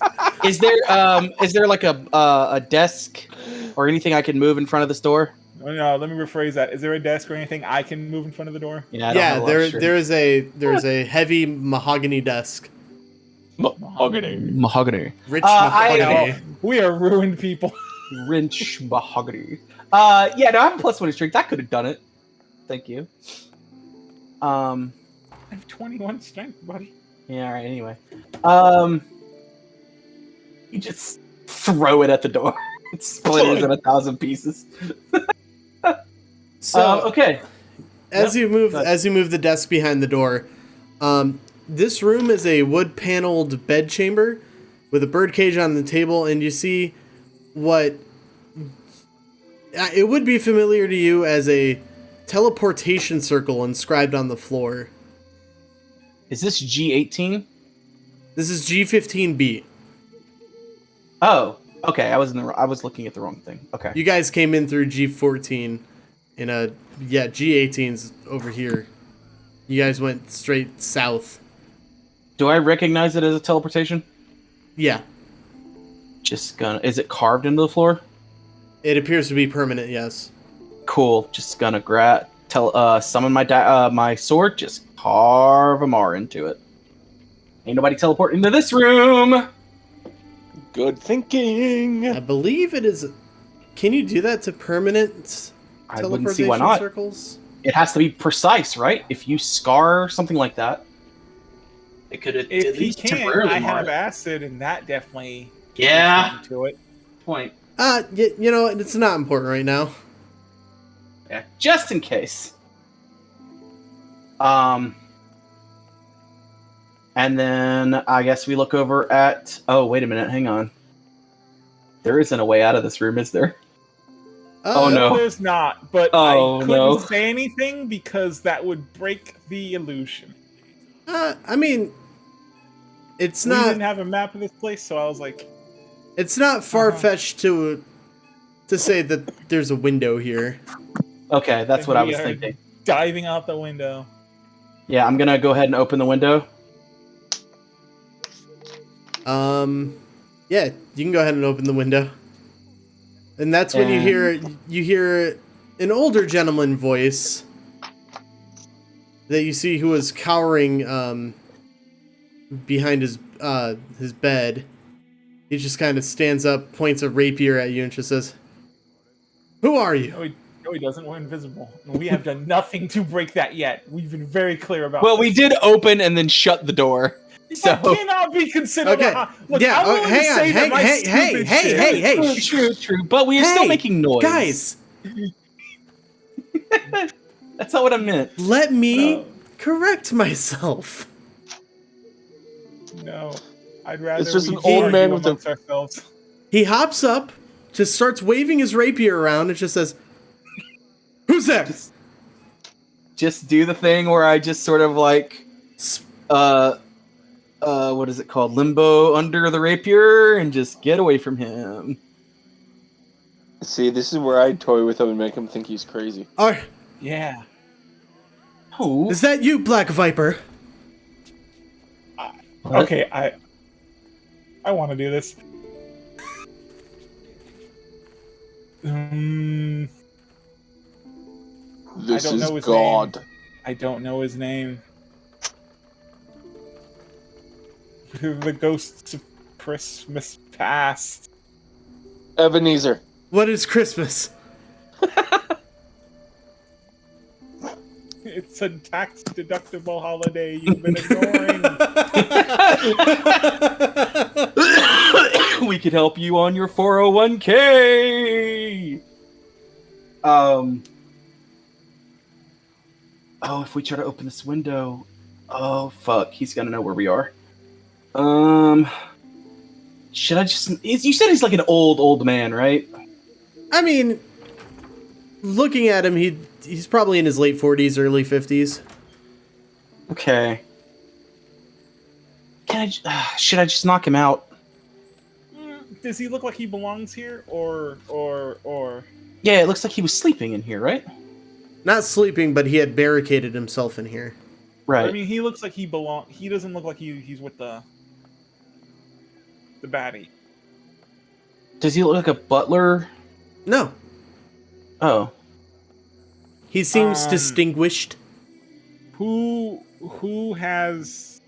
is there like a desk or anything I can move in front of this door? Oh, no, let me rephrase that. Is there a desk or anything I can move in front of the door? Yeah, I don't have a lot of strength. there's a heavy mahogany desk. Mahogany. Rich I- mahogany. We are ruined people. Wrench mahogany. Yeah, no, I have a +1 in strength. I could have done it. Thank you. I have 21 strength, buddy. Yeah, alright, anyway. You just throw it at the door. It splinters in 1,000 pieces. So okay. as you move the desk behind the door, this room is a wood paneled bed chamber with a birdcage on the table, and you see what it would be familiar to you as a teleportation circle inscribed on the floor. Is this G18? This is G15B. Oh, okay. I was looking at the wrong thing. Okay. You guys came in through G14 G18's over here. You guys went straight south. Do I recognize it as a teleportation? Yeah. Is it carved into the floor? It appears to be permanent, yes. Cool. Just gonna summon my sword, just carve a mar into it. Ain't nobody teleporting into this room. Good thinking. I believe it is. Can you do that to permanent I wouldn't teleportation see why not. circles? It has to be precise, right? If you scar something like that, it could at If he least can, temporarily I mar have it. acid, and that definitely Yeah. gets into it. Point. You know, it's not important right now. Yeah. Just in case. And then I guess we look over at. Oh, wait a minute. Hang on. There isn't a way out of this room, is there? Oh, no. There's not, but Oh, I couldn't no. say anything because that would break the illusion. I mean, it's We not. didn't have a map of this place, so I was like, It's not far-fetched to say that there's a window here. Okay, that's what I was we are thinking. diving out the window. Yeah, I'm gonna go ahead and open the window. Yeah, you can go ahead and open the window. And that's when you hear an older gentleman voice that you see who was cowering behind his bed. He just kind of stands up, points a rapier at you, and just says, "Who are you?" No, he doesn't. We're invisible. We have done nothing to break that yet. We've been very clear about Well, this. we did open and then shut the door. So That cannot be considered. Okay. Look, Yeah, I'm willing to say that my stupid shit- true. But we are still making noise, guys, That's not what I meant. let me correct myself. No, I'd rather. It's just we an old argue man with amongst ourselves. He hops up, just starts waving his rapier around, and just says, "Who's there?" Just do the thing where I just sort of like, what is it called? Limbo under the rapier and just get away from him. See, this is where I toy with him and make him think he's crazy. Yeah. Oh, Is that you, Black Viper? Okay, I want to do this. This I don't is know his God. name. I don't know his name. The ghosts of Christmas past. Ebenezer. What is Christmas? It's a tax-deductible holiday you've been ignoring. we could help you on your 401k. Oh, if we try to open this window, oh fuck, he's gonna know where we are. Should I just? You said he's like an old man, right? I mean, looking at him, he's probably in his late 40s, early 50s. Okay. Should I just knock him out? Does he look like he belongs here, or? Yeah, it looks like he was sleeping in here, right? Not sleeping, but he had barricaded himself in here. Right. I mean, he looks like he belong. He doesn't look like he's with the baddie. Does he look like a butler? No, Oh. he seems distinguished. Who has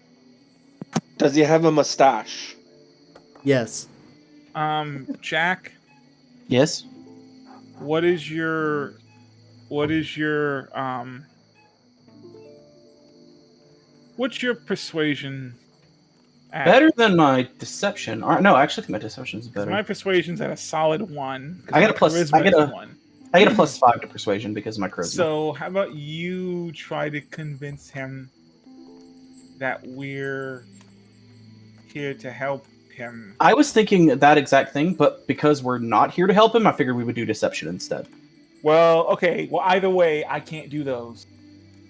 Does he have a mustache? Yes. Jack? Yes. What's your persuasion at? Better than my deception. No, actually, I think my deception's 'Cause better. my persuasion's at a solid 1. 'Cause I get my a plus- charisma I get is a- 1. I get a +5 to persuasion because of my charisma. So how about you try to convince him that we're here to help him? I was thinking that exact thing, but because we're not here to help him, I figured we would do deception instead. Well, okay. Well, either way, I can't do those,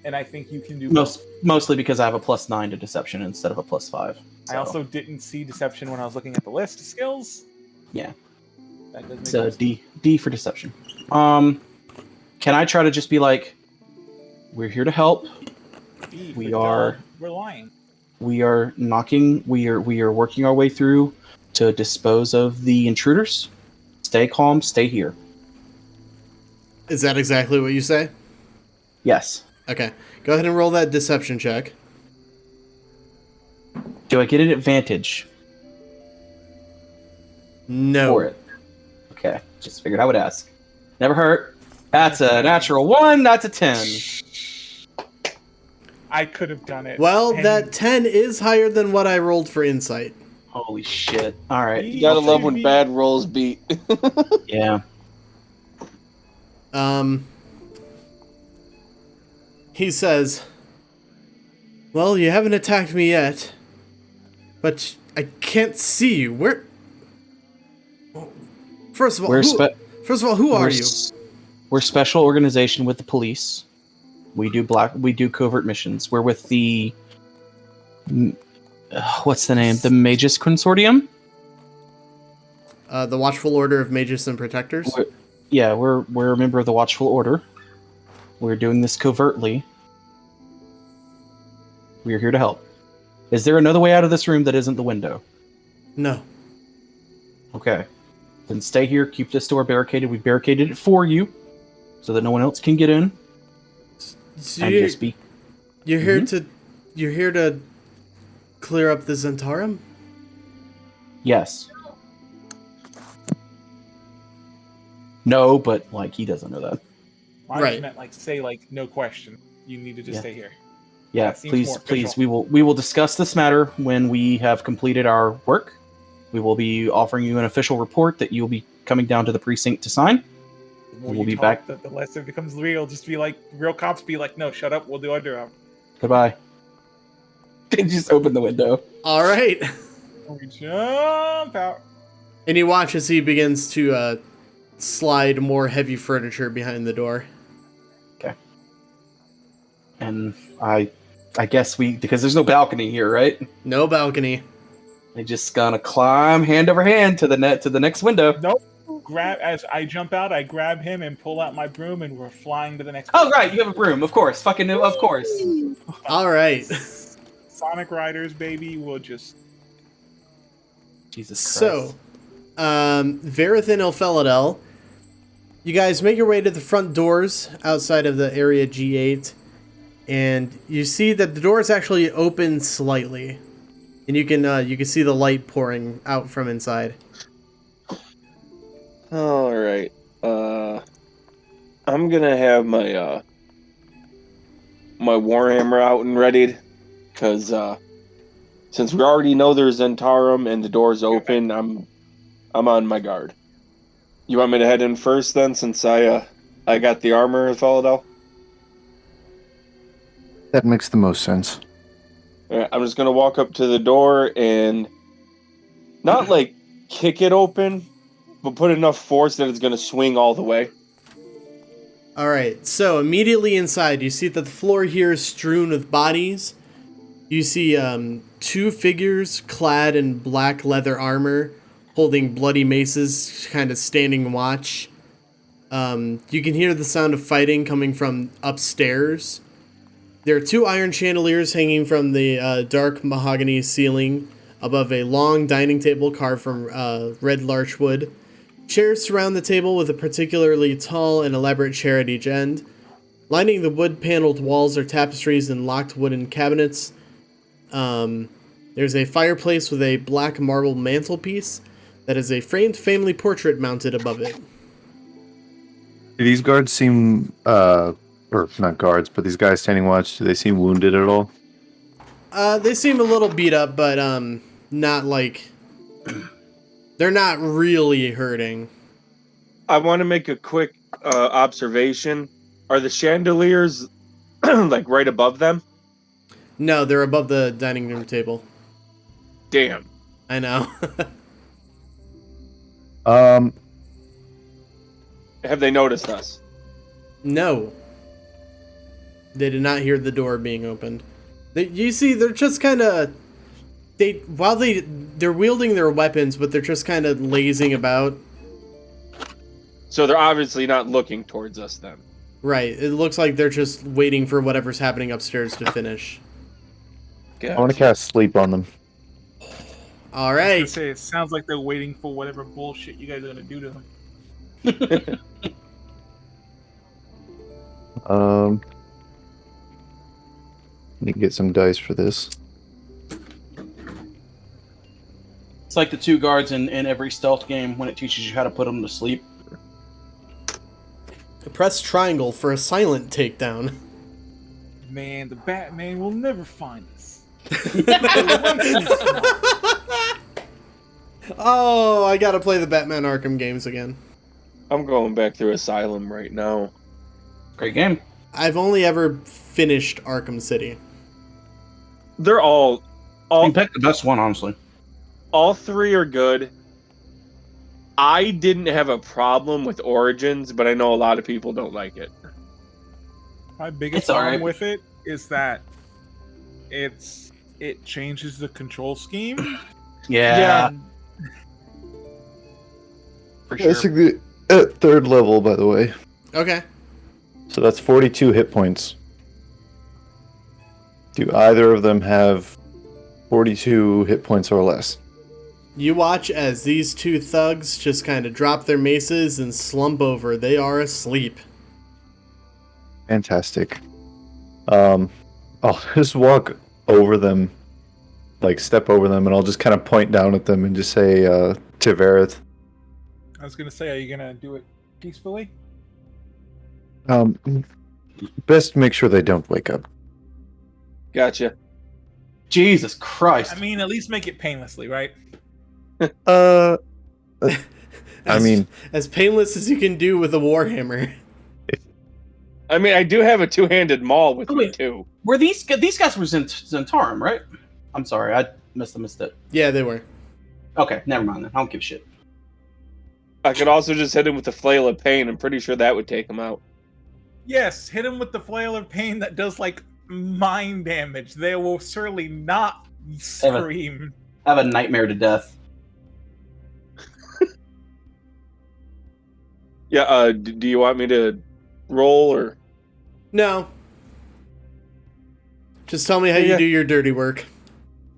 and I think you can do both. Mostly because I have a +9 to deception instead of a +5. I also didn't see deception when I was looking at the list of skills. Yeah. That does make So sense. D for deception. Can I try to just be like, we're here to help. D for we are- dog. We're lying. We are knocking. We are working our way through to dispose of the intruders. Stay calm. Stay here. Is that exactly what you say? Yes. Okay. Go ahead and roll that deception check. Do I get an advantage No. for it? Okay. Just figured I would ask. Never hurt. That's a natural 1. That's a 10. I could have done it. Well, and that 10 is higher than what I rolled for insight. Holy shit. All right. You gotta love when bad rolls beat. Yeah. He says, Well, you haven't attacked me yet, but I can't see you. Where? First of all, who are you? We're a special organization with the police. We do covert missions. We're with the what's the name? The Magus Consortium? The Watchful Order of Magus and Protectors? We're a member of the Watchful Order. We're doing this covertly. We're here to help. Is there another way out of this room that isn't the window? No. Okay. Then stay here, keep this door barricaded. We barricaded it for you, so that no one else can get in. So And just be... You're here to clear up the Zentarum? Yes. No, but, like, he doesn't know that. I Right. meant, like, say, like, no question. You need to just Yeah. stay here. Yeah, That seems more please, official. we will discuss this matter when we have completed our work. We will be offering you an official report that you'll be coming down to the precinct to sign. The more We'll you be talk, back. The less it becomes real. Just be like, real cops be like, no, shut up, we'll do our job. Goodbye. Just open the window. All right. We jump out. And you watch as he begins to slide more heavy furniture behind the door. And I guess because there's no balcony here, right? No balcony. They just gonna climb hand over hand to the next window. Nope. As I jump out, I grab him and pull out my broom, and we're flying to the next. Oh right, you have a broom, of course. Fucking of course. All right. Sonic Riders, baby, will just. Jesus Christ. So, Varroth and Ilphelodel, you guys make your way to the front doors outside of the area G8, and you see that the doors actually open slightly, and you can see the light pouring out from inside. All right. I'm gonna have my my warhammer out and readied, because since we already know there's Zentarum and the door's open, I'm on my guard. You want me to head in first then, since I got the armor of Ilphelodel? That makes the most sense. Alright, I'm just gonna walk up to the door and not like kick it open, but put enough force that it's gonna swing all the way. All right, so immediately inside, you see that the floor here is strewn with bodies. You see two figures clad in black leather armor, holding bloody maces, kind of standing watch. You can hear the sound of fighting coming from upstairs. There are two iron chandeliers hanging from the dark mahogany ceiling above a long dining table carved from red larch wood. Chairs surround the table with a particularly tall and elaborate chair at each end. Lining the wood-paneled walls are tapestries and locked wooden cabinets. There's a fireplace with a black marble mantelpiece that is a framed family portrait mounted above it. Do these guards seem, or not guards, but these guys standing watch, do they seem wounded at all? They seem a little beat up, but not like... They're not really hurting. I want to make a quick observation. Are the chandeliers like right above them? No, they're above the dining room table. Damn. I know. Have they noticed us? No. They did not hear the door being opened. You see, they're just kind of... They're wielding their weapons, but they're just kind of lazing about. So they're obviously not looking towards us then. Right. It looks like they're just waiting for whatever's happening upstairs to finish. I want to cast sleep on them. All I was right. gonna say, it sounds like they're waiting for whatever bullshit you guys are gonna do to them. Need to get some dice for this. It's like the two guards in every stealth game when it teaches you how to put them to sleep. Press triangle for a silent takedown. Man, the Batman will never find us. Oh, I gotta play the Batman Arkham games again. I'm going back through Asylum right now. Great game. I've only ever finished Arkham City. They're all You picked the best one, honestly. all three are good. I didn't have a problem with Origins, but I know a lot of people don't like it. My biggest It's all problem right. with it is that it changes the control scheme. Yeah, for sure. That's at 3rd level, by the way. Okay. So that's 42 hit points. Do either of them have 42 hit points or less? You watch as these two thugs just kind of drop their maces and slump over. They are asleep. Fantastic. I'll just walk over them, like step over them, and I'll just kind of point down at them and just say to Varroth, I was gonna say, are you gonna do it peacefully? best make sure they don't wake up. Gotcha. Jesus Christ. I mean, at least make it painlessly, right? I mean, as painless as you can do with a warhammer. I mean, I do have a two-handed maul with me too. Were these guys were Zentarum, right? I'm sorry, I missed it. Yeah, they were. Okay, never mind then. I don't give a shit. I could also just hit him with the flail of pain. I'm pretty sure that would take him out. Yes, hit him with the flail of pain that does like mind damage. They will certainly not scream. I have a nightmare to death. Yeah. Do you want me to roll or? No. Just tell me how you do your dirty work.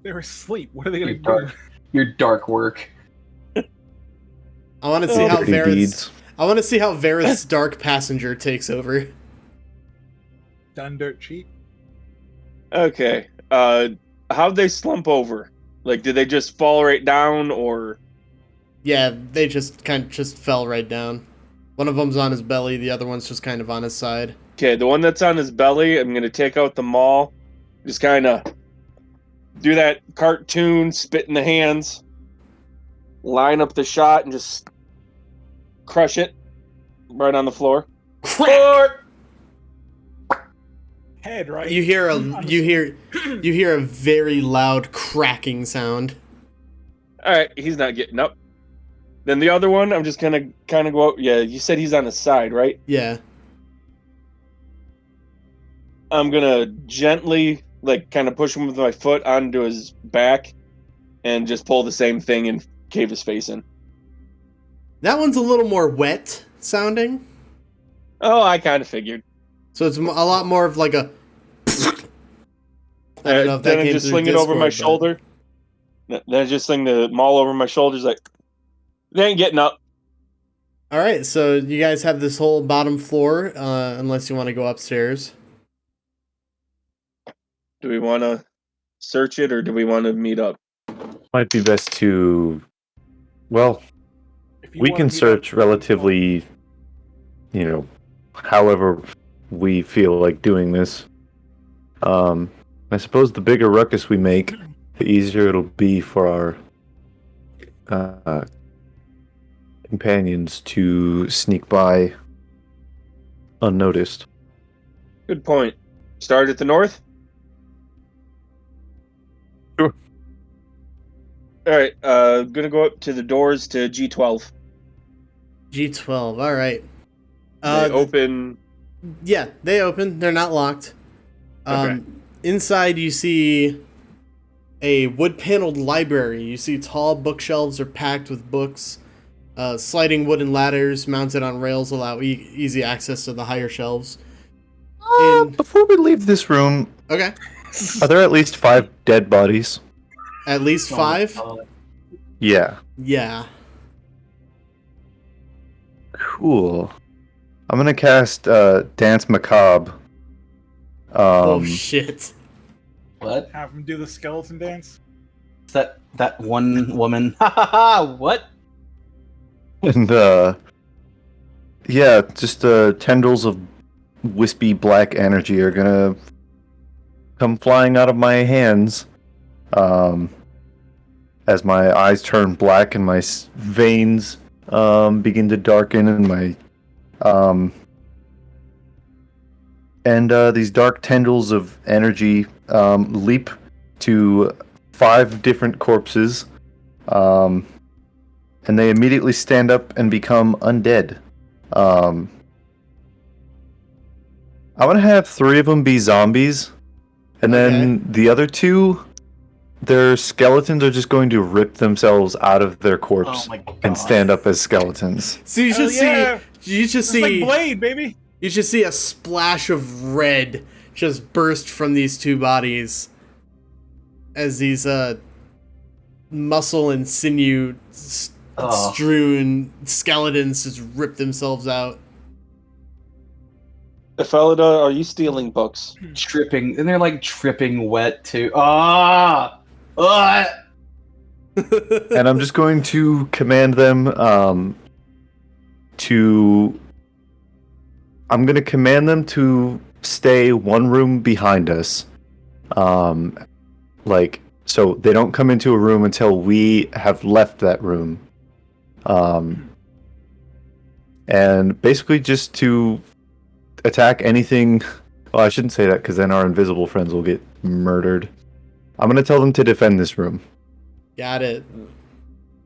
They're asleep. What are they gonna Your dark, do? your dark work. I want to see how dirty Varroth's. deeds. I want to see how Varroth's dark passenger takes over. Done dirt cheap. Okay. How'd they slump over? Like, did they just fall right down, or? Yeah, they just fell right down. One of them's on his belly, the other one's just kind of on his side. Okay, the one that's on his belly, I'm gonna take out the maul, just kind of do that cartoon, spit in the hands, line up the shot, and just crush it right on the floor. Crack! Head, right? You hear a very loud cracking sound. All right, he's not getting up. Then the other one, I'm just gonna kind of go out. Yeah, you said he's on his side, right? Yeah. I'm gonna gently, like, kind of push him with my foot onto his back, and just pull the same thing and cave his face in. That one's a little more wet sounding. Oh, I kind of figured. So it's a lot more of like a. I don't know if that Then I came just through sling it over my Discord, shoulder. Then I just sling the maul over my shoulders, like, they ain't getting up. All right, so you guys have this whole bottom floor, unless you want to go upstairs. Do we want to search it, or do we want to meet up? Might be best to. Well, If you we wanna can meet search up- relatively, however we feel like doing this. I suppose the bigger ruckus we make, the easier it'll be for our companions to sneak by unnoticed. Good point. Start at the north? Sure. Alright, gonna go up to the doors to G12. G12. All right. They open. Yeah, they open. They're not locked. Okay. Inside, you see a wood-paneled library. You see tall bookshelves are packed with books. Sliding wooden ladders mounted on rails allow easy access to the higher shelves. Before we leave this room, Okay. are there at least 5 dead bodies? At least 5? Yeah. Yeah. Cool. I'm gonna cast Dance Macabre. Oh, shit. What? Have them do the skeleton dance. Is that one woman? Ha ha ha! What? And yeah, just tendrils of wispy black energy are gonna come flying out of my hands, as my eyes turn black and my veins begin to darken, and my these dark tendrils of energy leap to 5 different corpses, and they immediately stand up and become undead. I'm gonna have 3 of them be zombies, and then the other 2, their skeletons are just going to rip themselves out of their corpse and stand up as skeletons. So you should see like Blade, baby. You should see a splash of red just burst from these 2 bodies as these muscle and sinew strewn skeletons just rip themselves out. Ilphelodel, are you stealing books? Dripping, and they're like dripping wet too. Ah! And I'm just going to command them I'm going to command them to stay 1 room behind us. So they don't come into a room until we have left that room. And basically just to attack anything. Well, I shouldn't say that because then our invisible friends will get murdered. I'm going to tell them to defend this room. Got it.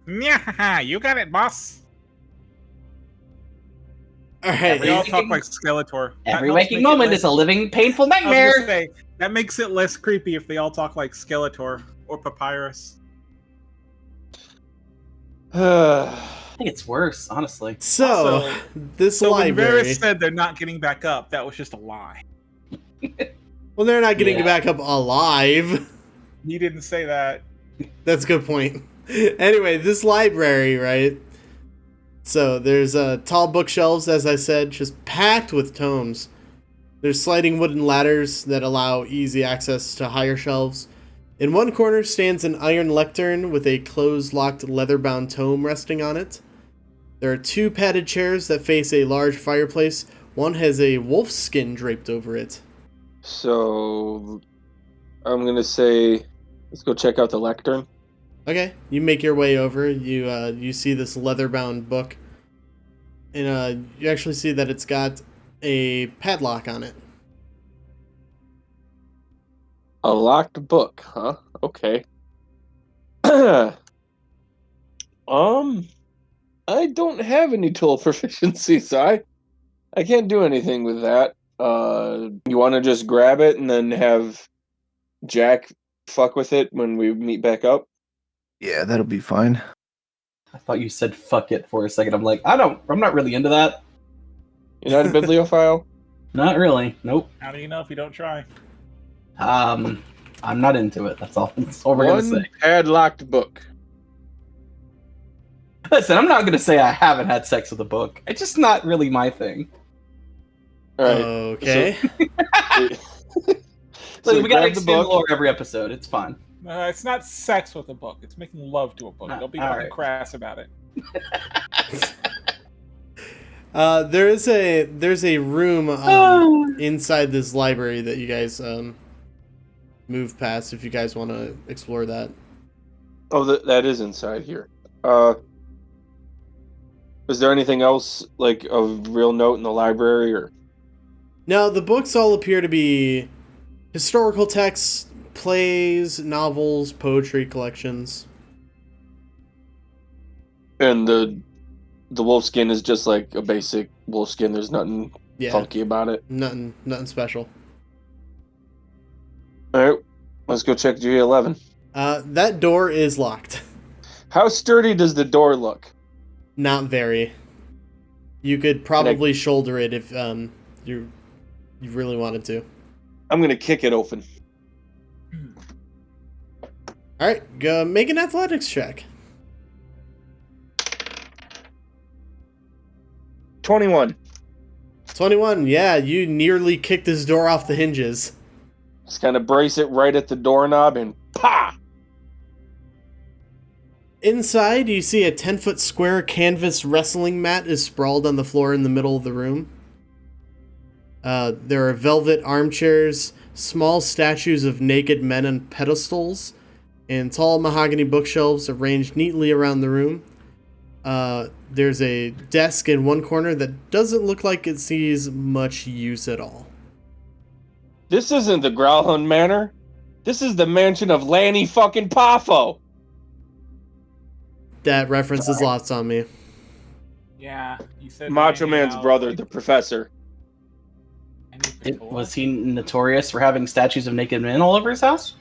Yeah, you got it, boss. All right. We all talk like Skeletor. Every waking moment is a living, painful nightmare. That makes it less creepy if they all talk like Skeletor or Papyrus. I think it's worse, honestly. So this library. When Varroth said they're not getting back up, that was just a lie. Well, they're not getting back up alive. He didn't say that. That's a good point. Anyway, this library, right? So there's tall bookshelves, as I said, just packed with tomes. There's sliding wooden ladders that allow easy access to higher shelves. In one corner stands an iron lectern with a closed-locked leather-bound tome resting on it. There are 2 padded chairs that face a large fireplace. One has a wolf skin draped over it. So, I'm gonna say, let's go check out the lectern. Okay, you make your way over. You see this leather-bound book, and you actually see that it's got a padlock on it. A locked book, huh? Okay. I don't have any tool proficiency, so I can't do anything with that. You want to just grab it and then have Jack fuck with it when we meet back up? Yeah, that'll be fine. I thought you said fuck it for a second. I'm like, I'm not really into that. You're not a bibliophile? Not really. Nope. How do you know if you don't try? I'm not into it. That's all we're gonna say. Padlocked book. Listen, I'm not gonna say I haven't had sex with a book. It's just not really my thing. All right. Okay. So we gotta expand lore every episode. It's fine. It's not sex with a book. It's making love to a book. Don't be fucking crass about it. There's a room inside this library that you guys move past if you guys want to explore that. Oh, that is inside here. Is there anything else like of real note in the library, or? No, the books all appear to be historical texts, plays, novels, poetry collections. And the wolfskin is just like a basic wolfskin. There's nothing funky about it. Nothing special. All right, let's go check G11. That door is locked. How sturdy does the door look? Not very. You could probably shoulder it if you really wanted to. I'm gonna kick it open. All right, go make an athletics check. 21. 21. Yeah, you nearly kicked this door off the hinges. Just kind of brace it right at the doorknob and pa! Inside, you see a 10-foot square canvas wrestling mat is sprawled on the floor in the middle of the room. There are velvet armchairs, small statues of naked men on pedestals, and tall mahogany bookshelves arranged neatly around the room. There's a desk in one corner that doesn't look like it sees much use at all. This isn't the Gralhund Manor. This is the mansion of Lanny fucking Poffo. That references lots on me. Yeah, you said Macho Manny Man's out, brother, like, the professor. Was he notorious for having statues of naked men all over his house?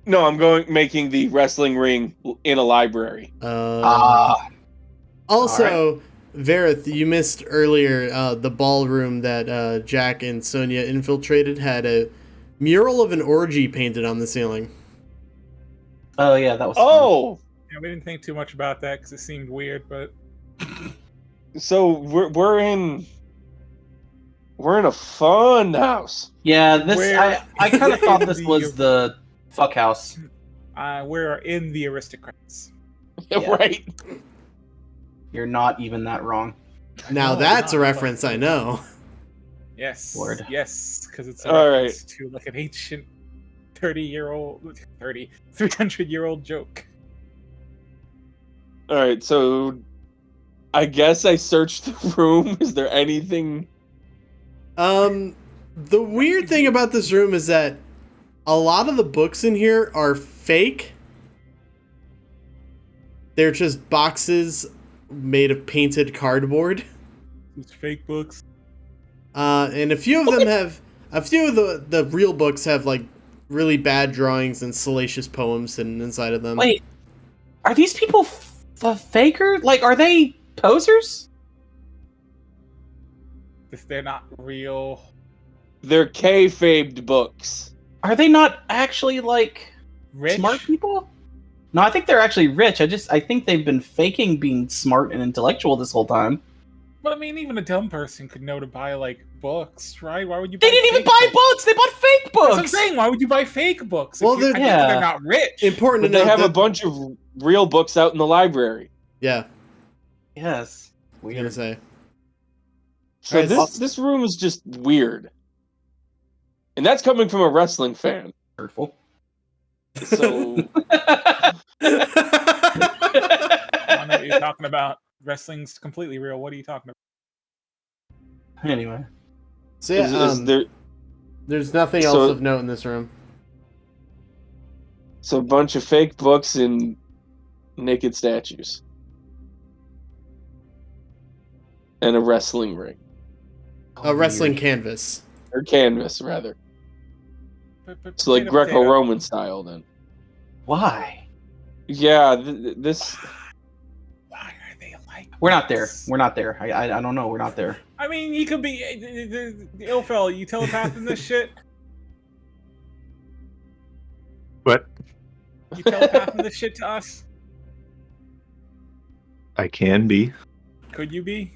No, I'm making the wrestling ring in a library. Also, Varroth, you missed earlier the ballroom that Jack and Sonia infiltrated had a mural of an orgy painted on the ceiling. Oh yeah, that was. Oh, yeah, we didn't think too much about that because it seemed weird, but so we're in a fun house. Yeah, this Where I kind of thought in this the- was the fuck house. we're in the aristocrats. Yeah. Right. You're not even that wrong. Now No, that's not a reference I know. Yes. Word. Yes, because it's a All reference to like an ancient 300-year-old joke. All right, so I guess I searched the room. Is there anything? The weird thing about this room is that a lot of the books in here are fake. They're just boxes made of painted cardboard. It's fake books. And a few of them have, a few of the real books have like really bad drawings and salacious poems hidden inside of them. Wait, are these people faker? Like, are they posers? If they're not real. They're kayfabed books. Are they not actually like Rich? smart people? No, I think they're actually rich. I think they've been faking being smart and intellectual this whole time. But I mean, even a dumb person could know to buy like books, right? Why would you? They buy didn't even fake buy books. They bought fake That's what I'm books. saying. Why would you buy fake books? Well, I think yeah. they're not rich. Important But to they note have a that- bunch of real books out in the library. Yeah, Yes. I was gonna say. So Alright, this room is just weird. And that's coming from a wrestling fan. Hurtful. So I don't know what you're talking about. Wrestling's completely real. What are you talking about? Anyway. So yeah, is there there's nothing So- else of note in this room. a bunch of fake books and naked statues. And a wrestling ring. A wrestling canvas. Or canvas, rather. But So like potato, potato. Greco-Roman style then. Why? Yeah, this... Why are they like? We're not there. this? We're not there. I don't know. We're not there. I mean, you could be the Ilfel. You telepathing this shit? What? You telepathing this shit to us? I can be. Could you be?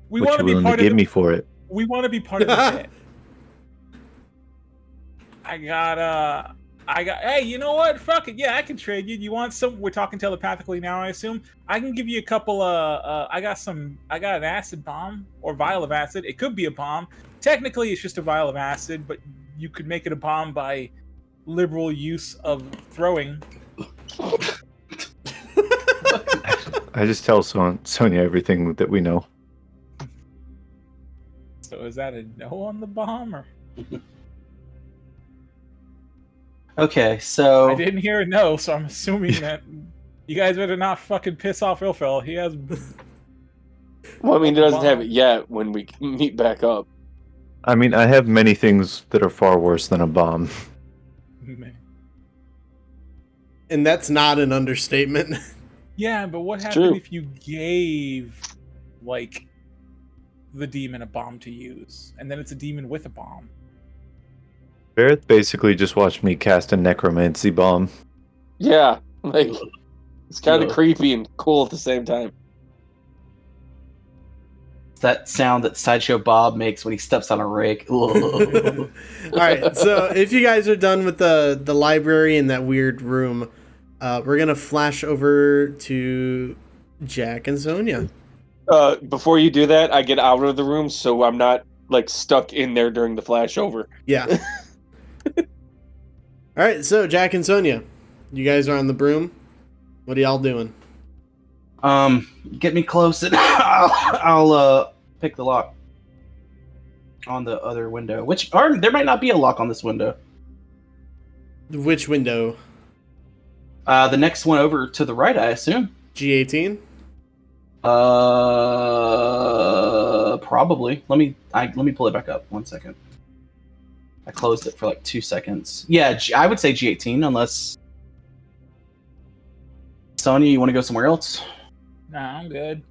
We What want you to be willing to part of give the, me for it? We want to be part of the bit. I got. Hey, you know what? Fuck it. Yeah, I can trade you. You want some? We're talking telepathically now, I assume. I can give you a couple. I got an acid bomb or vial of acid. It could be a bomb. Technically, it's just a vial of acid, but you could make it a bomb by liberal use of throwing. I just tell Sonia everything that we know. So is that a no on the bomb, or Okay, so I didn't hear a no, so I'm assuming that you guys better not fucking piss off Ilfel. He has. Well, I mean, it doesn't have it yet when we meet back up. I mean, I have many things that are far worse than a bomb. And that's not an understatement. Yeah, but what It's happened true. if you gave, like, the demon a bomb to use, and then it's a demon with a bomb? Barrett basically just watched me cast a necromancy bomb. Yeah, like, it's kind of Ugh. creepy and cool at the same time. that sound that Sideshow Bob makes when he steps on a rake. All right, so if you guys are done with the library and that weird room, we're gonna flash over to Jack and Sonia. Before you do that, I get out of the room so I'm not like stuck in there during the flashover. Yeah. All right, so Jack and Sonia, you guys are on the broom. What are y'all doing? Get me close and I'll pick the lock on the other window. There might not be a lock on this window. Which window? The next one over to the right, I assume. G18? Probably. Let me pull it back up. 1 second. I closed it for like 2 seconds. Yeah, I would say G18, unless Sonia, you want to go somewhere else? Nah, I'm good.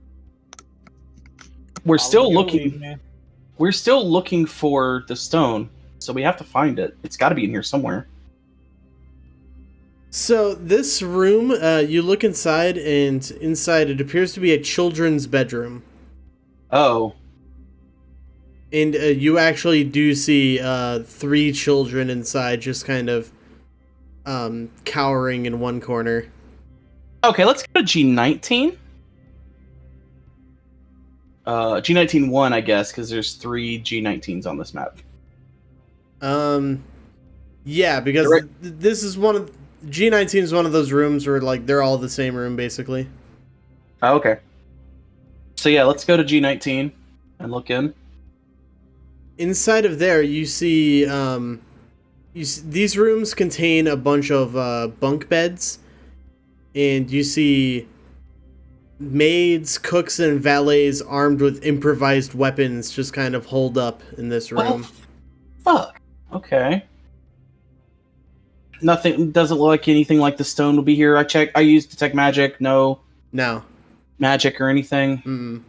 We're I'll still leave you looking. lead, man. We're still looking for the stone, so we have to find it. It's got to be in here somewhere. So this room, you look inside, and inside it appears to be a children's bedroom. Oh, And you actually do see 3 children inside, just kind of cowering in one corner. okay. Let's go to G19. G19 1, I guess, because there's 3 G19s on this map. Yeah, because Right. this is one of G19 is one of those rooms where like they're all the same room basically. Oh, okay. So yeah, let's go to G19 and look in. Inside of there, you see, these rooms contain a bunch of bunk beds, and you see maids, cooks, and valets armed with improvised weapons just kind of holed up in this room. Fuck. Okay. Nothing doesn't look like anything like the stone will be here. I used detect magic. No No. magic or anything. Mm.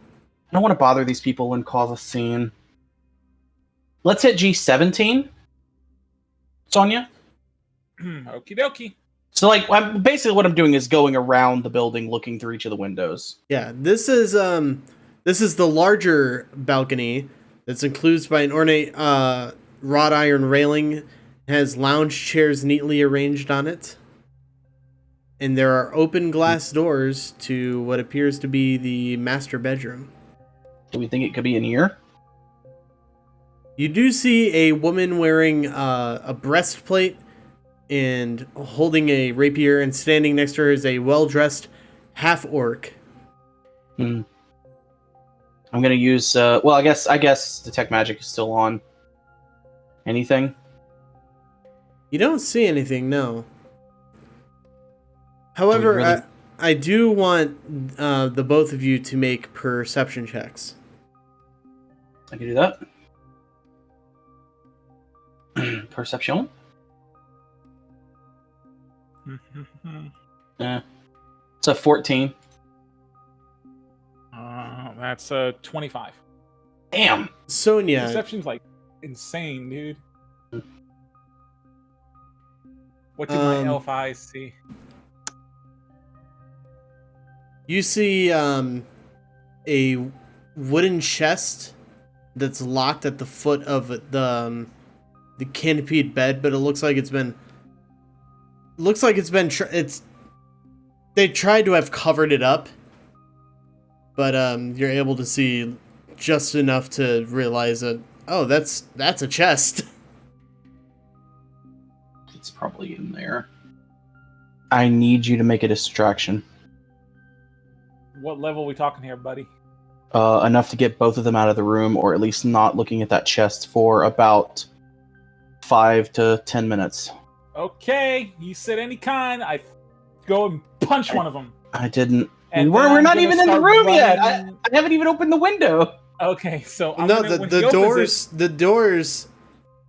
I don't want to bother these people and cause a scene. Let's hit G17. Sonia? Okie dokie. So, like, basically what I'm doing is going around the building looking through each of the windows. Yeah, this is the larger balcony that's enclosed by an ornate wrought iron railing. It has lounge chairs neatly arranged on it. And there are open glass doors to what appears to be the master bedroom. Do we think it could be in here? You do see a woman wearing a breastplate and holding a rapier, and standing next to her is a well-dressed half-orc. I'm gonna use. Well, I guess detect magic is still on. Anything? You don't see anything, no. However, really- I do want the both of you to make perception checks. I can do that. Perception. It's a 14. That's 25. Damn. Sonia, Perception's like insane, dude. What did my elf eyes see? you see a wooden chest that's locked at the foot of the canopied bed, but it looks like they tried to have covered it up, but you're able to see just enough to realize that, oh, that's a chest. It's probably in there. I need you to make a distraction. What level are we talking here, buddy? Enough to get both of them out of the room, or at least not looking at that chest for about 5 to 10 minutes. Okay, you said any kind. I go and punch one of them. I didn't. And We're then not I'm even gonna in the start room yet. running- I haven't even opened the window. Okay, so I'm No, gonna, when the he opens doors it- the doors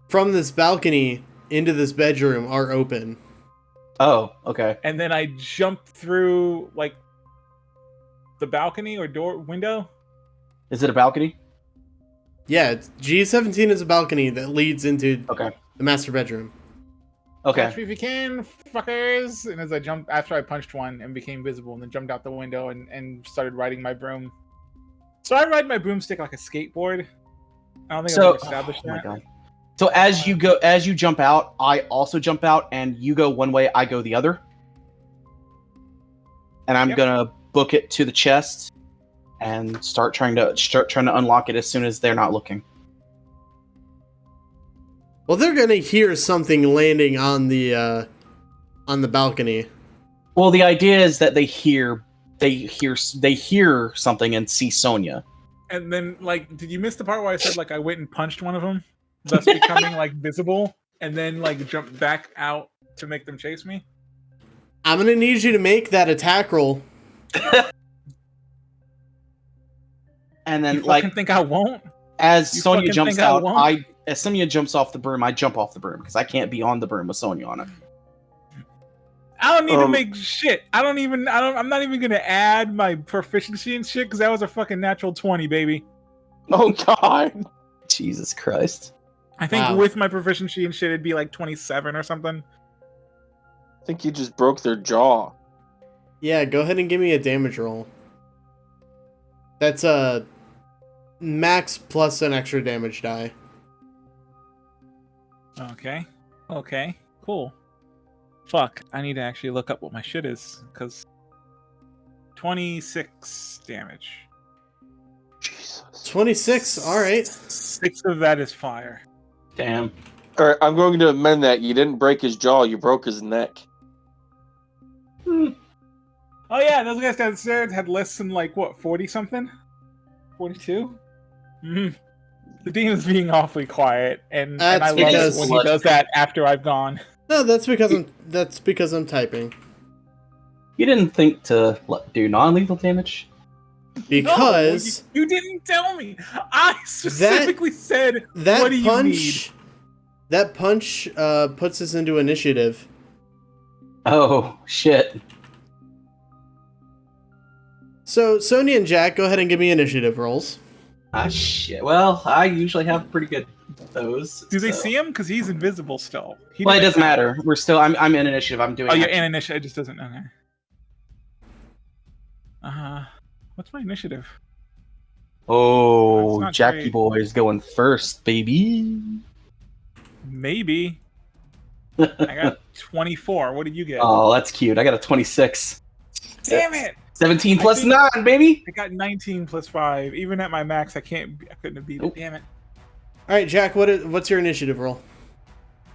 from this balcony into this bedroom are open. Oh, okay. and then I jump through like the balcony or door window. Is it a balcony? Yeah, G17 is a balcony that leads into Okay. the master bedroom. Okay. Catch me if you can, fuckers! And as I jumped, after I punched one and became visible, and then jumped out the window and started riding my broom. So I ride my broomstick like a skateboard. I don't think I've ever established oh my that. God. So as you jump out, I also jump out, and you go one way, I go the other. And I'm Yep. gonna book it to the chest and start trying to unlock it as soon as they're not looking. Well, they're gonna hear something landing on the balcony. Well, the idea is that they hear something and see Sonia. And then, like, did you miss the part where I said like I went and punched one of them, thus becoming like visible, and then like jumped back out to make them chase me? I'm gonna need you to make that attack roll. And then, You fucking think I won't? as You Sonia fucking jumps think I out, won't? as Sonia jumps off the broom, I jump off the broom because I can't be on the broom with Sonia on it. I don't need to make shit. I'm not even gonna add my proficiency and shit because that was a fucking natural 20, baby. Oh God. Jesus Christ. I think Wow. with my proficiency and shit, it'd be like 27 or something. I think you just broke their jaw. Yeah, go ahead and give me a damage roll. That's a max plus an extra damage die. Okay. Okay. Cool. Fuck. I need to actually look up what my shit is, because 26 damage. Jesus. 26, alright. 6 of that is fire. Damn. All right, I'm going to amend that. You didn't break his jaw. You broke his neck. Oh yeah, those guys downstairs had less than like what, 40 something? 42? Mm-hmm. The demon's being awfully quiet, and I love it when he does that after I've gone. No, that's because I'm typing. You didn't think to do non-lethal damage? Because no, you didn't tell me. I specifically said, "What do you need?" That punch puts us into initiative. Oh shit! So Sonia and Jack, go ahead and give me initiative rolls. Ah shit. Well, I usually have pretty good those. Do they see him? Because he's invisible still. Well, it doesn't matter. We're still. I'm in initiative. I'm doing. Oh, you're in initiative. It just doesn't. Okay. What's my initiative? Oh, Jackie great. boy's going first, baby. Maybe. I got 24. What did you get? Oh, that's cute. I got a 26. Damn it! 17 plus 9, baby. I got 19 plus 5. Even at my max, I couldn't have beat it. Damn it! All right, Jack. What's your initiative roll?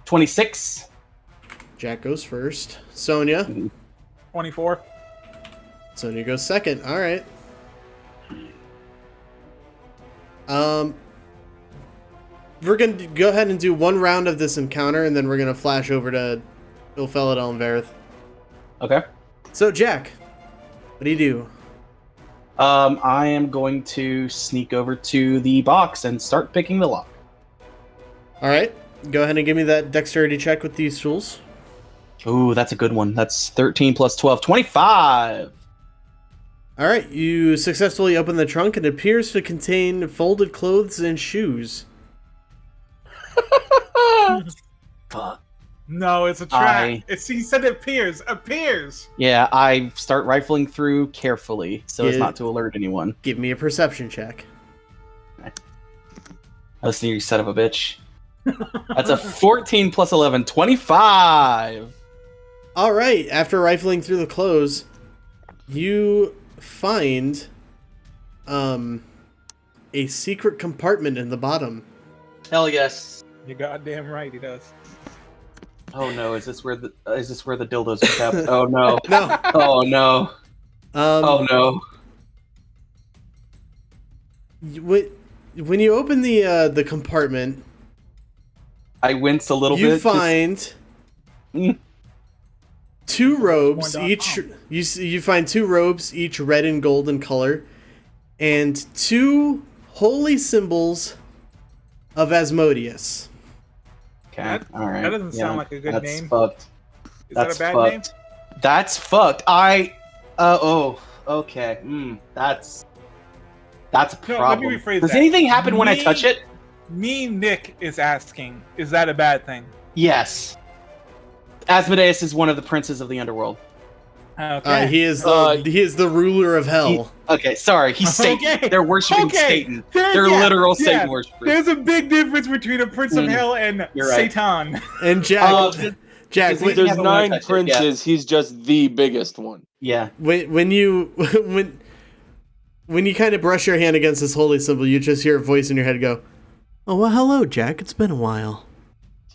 26. Jack goes first. Sonia. 24. Sonia goes second. All right. We're going to go ahead and do one round of this encounter, and then we're going to flash over to Ilphelodel and Varroth. Okay. So, Jack, what do you do? I am going to sneak over to the box and start picking the lock. All right. Go ahead and give me that dexterity check with these tools. Ooh, that's a good one. That's 13 plus 12. 25! All right. You successfully open the trunk, and it appears to contain folded clothes and shoes. Fuck. No, it's a trap. He said it appears. Yeah, I start rifling through carefully so as not to alert anyone. Give me a perception check. Listen, you son of a bitch. That's a 14 plus 11. 25! All right. After rifling through the clothes, you find a secret compartment in the bottom. Hell yes. You're goddamn right, he does. Oh no, is this where the dildos are kept? Oh no. No. Oh no. Oh no. When you open the compartment, I wince a little bit. You find two robes, each. You find two robes, each red and gold in color, and two holy symbols of Asmodeus. Okay, all right. That doesn't sound like a good name. Fucked. Is That's that a bad fucked. name? That's fucked. Okay. That's a problem. No, let me rephrase Does that. anything happen when I touch it? Nick is asking, is that a bad thing? Yes. Asmodeus is one of the princes of the underworld. Okay. He is the ruler of hell. He's Satan. They're worshiping Satan. They're literal Satan worshippers. There's a big difference between a prince of hell and Satan. And Jack, there's 9 princes. He's just the biggest one. Yeah. When you kind of brush your hand against this holy symbol, you just hear a voice in your head go, "Oh well, hello, Jack. It's been a while."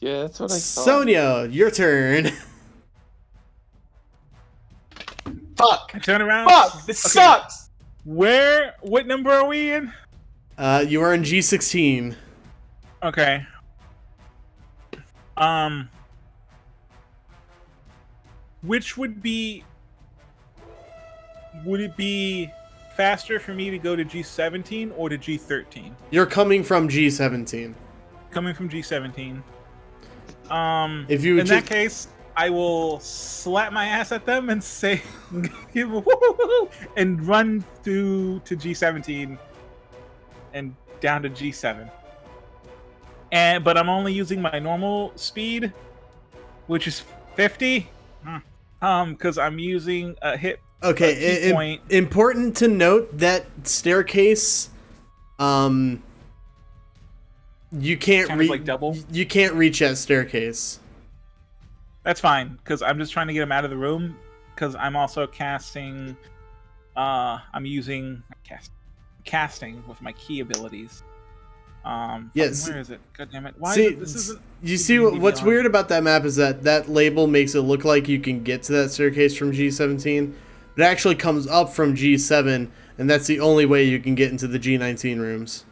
Yeah, that's what I thought. Sonia, your turn. Fuck. I turn around. Fuck. This sucks. What number are we in? You are in G16. Okay. which would it be faster for me to go to G17 or to G13? You're coming from G17. Coming from G17. If you in that case, I will slap my ass at them and say, give a woo-hoo-hoo, and run through to G17 and down to G7. But I'm only using my normal speed, which is 50. Because I'm using a hit. Okay, point. Important to note that staircase. You can't like double. You can't reach that staircase. That's fine, because I'm just trying to get him out of the room. Because I'm also casting. I'm using casting with my key abilities. Yes. Where is it? God damn it! Why? This isn't. You see what's weird about that map is that label makes it look like you can get to that staircase from G17. It actually comes up from G7, and that's the only way you can get into the G19 rooms.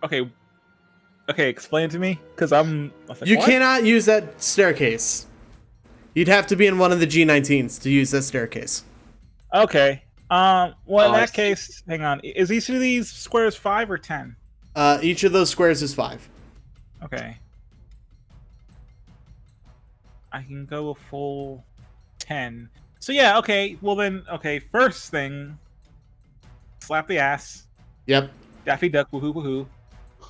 Okay, explain it to me, because I'm. Like, you what? cannot use that staircase. You'd have to be in one of the G19s to use that staircase. Okay. Well, in that case, hang on. Is each of these squares 5 or 10? Each of those squares is 5. Okay. I can go a full 10. So yeah, okay. Well then, okay. First thing, slap the ass. Yep. Daffy Duck, woohoo,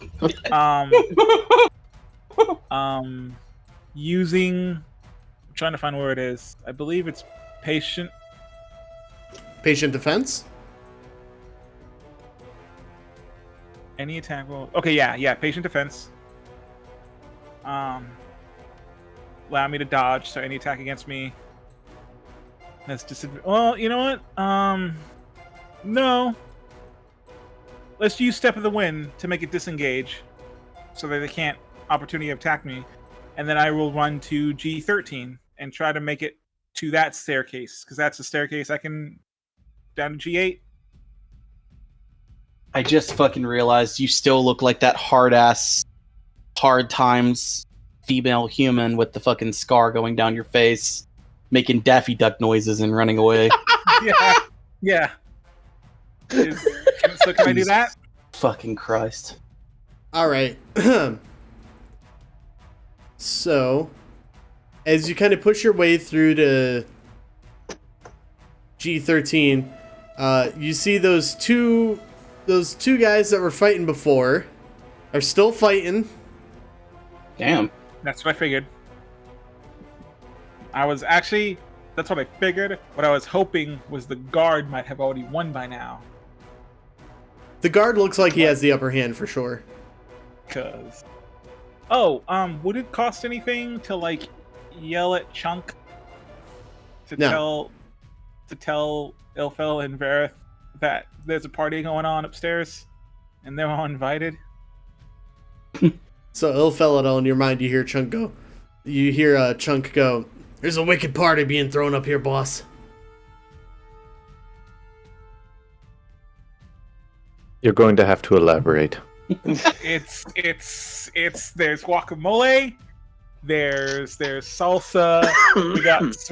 woohoo. Using. I'm trying to find where it is. I believe it's patient. Patient defense. Any attack roll. Okay, yeah. Patient defense. Allow me to dodge, so any attack against me. That's disadvantage. Well, you know what? No. Let's use Step of the Wind to make it disengage, so that they can't opportunity attack me, and then I will run to G13 and try to make it to that staircase, because that's the staircase I can down to G8. I just fucking realized you still look like that hard-ass, hard times female human with the fucking scar going down your face, making Daffy Duck noises and running away. Yeah. So can I do that? Fucking Christ. Alright. So, as you kind of push your way through to G13, you see those two guys that were fighting before are still fighting. Damn. That's what I figured. That's what I figured. What I was hoping was the guard might have already won by now. The guard looks like he has the upper hand for sure. Would it cost anything to like yell at Chunk to tell Ilphel and Varroth that there's a party going on upstairs and they're all invited? So Ilphelodel, in your mind, you hear Chunk go. There's a wicked party being thrown up here, boss. You're going to have to elaborate. It's there's guacamole, there's salsa.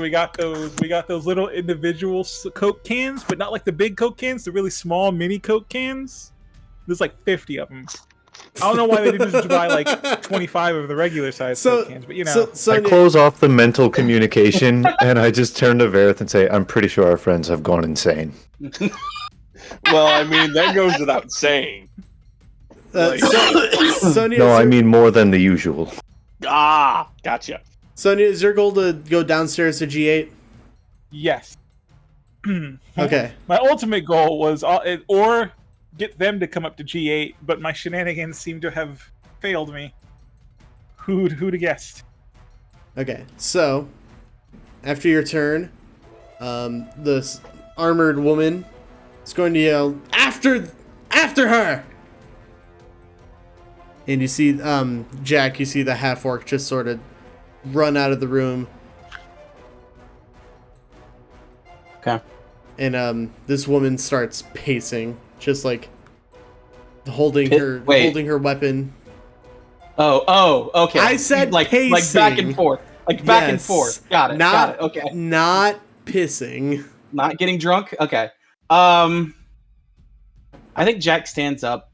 we got those little individual Coke cans, but not like the big Coke cans, the really small mini Coke cans. There's like 50 of them. I don't know why they didn't just buy like 25 of the regular size Coke cans, but you know. I close off the mental communication and I just turn to Varroth and say, I'm pretty sure our friends have gone insane. Well, I mean, that goes without saying. Sonia, no, I mean more than the usual. Gotcha. Sonia, is your goal to go downstairs to G8? Yes. Okay. My ultimate goal was or get them to come up to G8, but my shenanigans seem to have failed me. Who'd have guessed? Okay, so after your turn, this armored woman is going to yell, "After her!" And you see, Jack, you see the half-orc just sort of run out of the room. Okay. And this woman starts pacing, just like holding her weapon. Oh, okay. I said like pacing. back and forth. Like back and forth. Got it. Okay. Not pissing. Not getting drunk? Okay. I think Jack stands up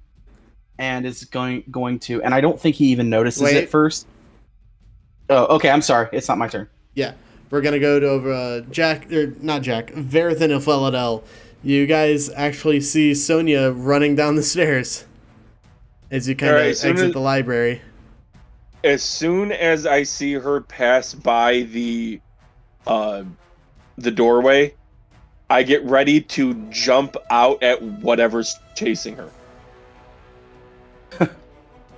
and is going to, and I don't think he even notices it first. Oh, okay. I'm sorry. It's not my turn. Yeah. We're going to go to Varroth and Ilphelodel. You guys actually see Sonia running down the stairs as you kind of exit the library. As soon as I see her pass by the doorway, I get ready to jump out at whatever's chasing her.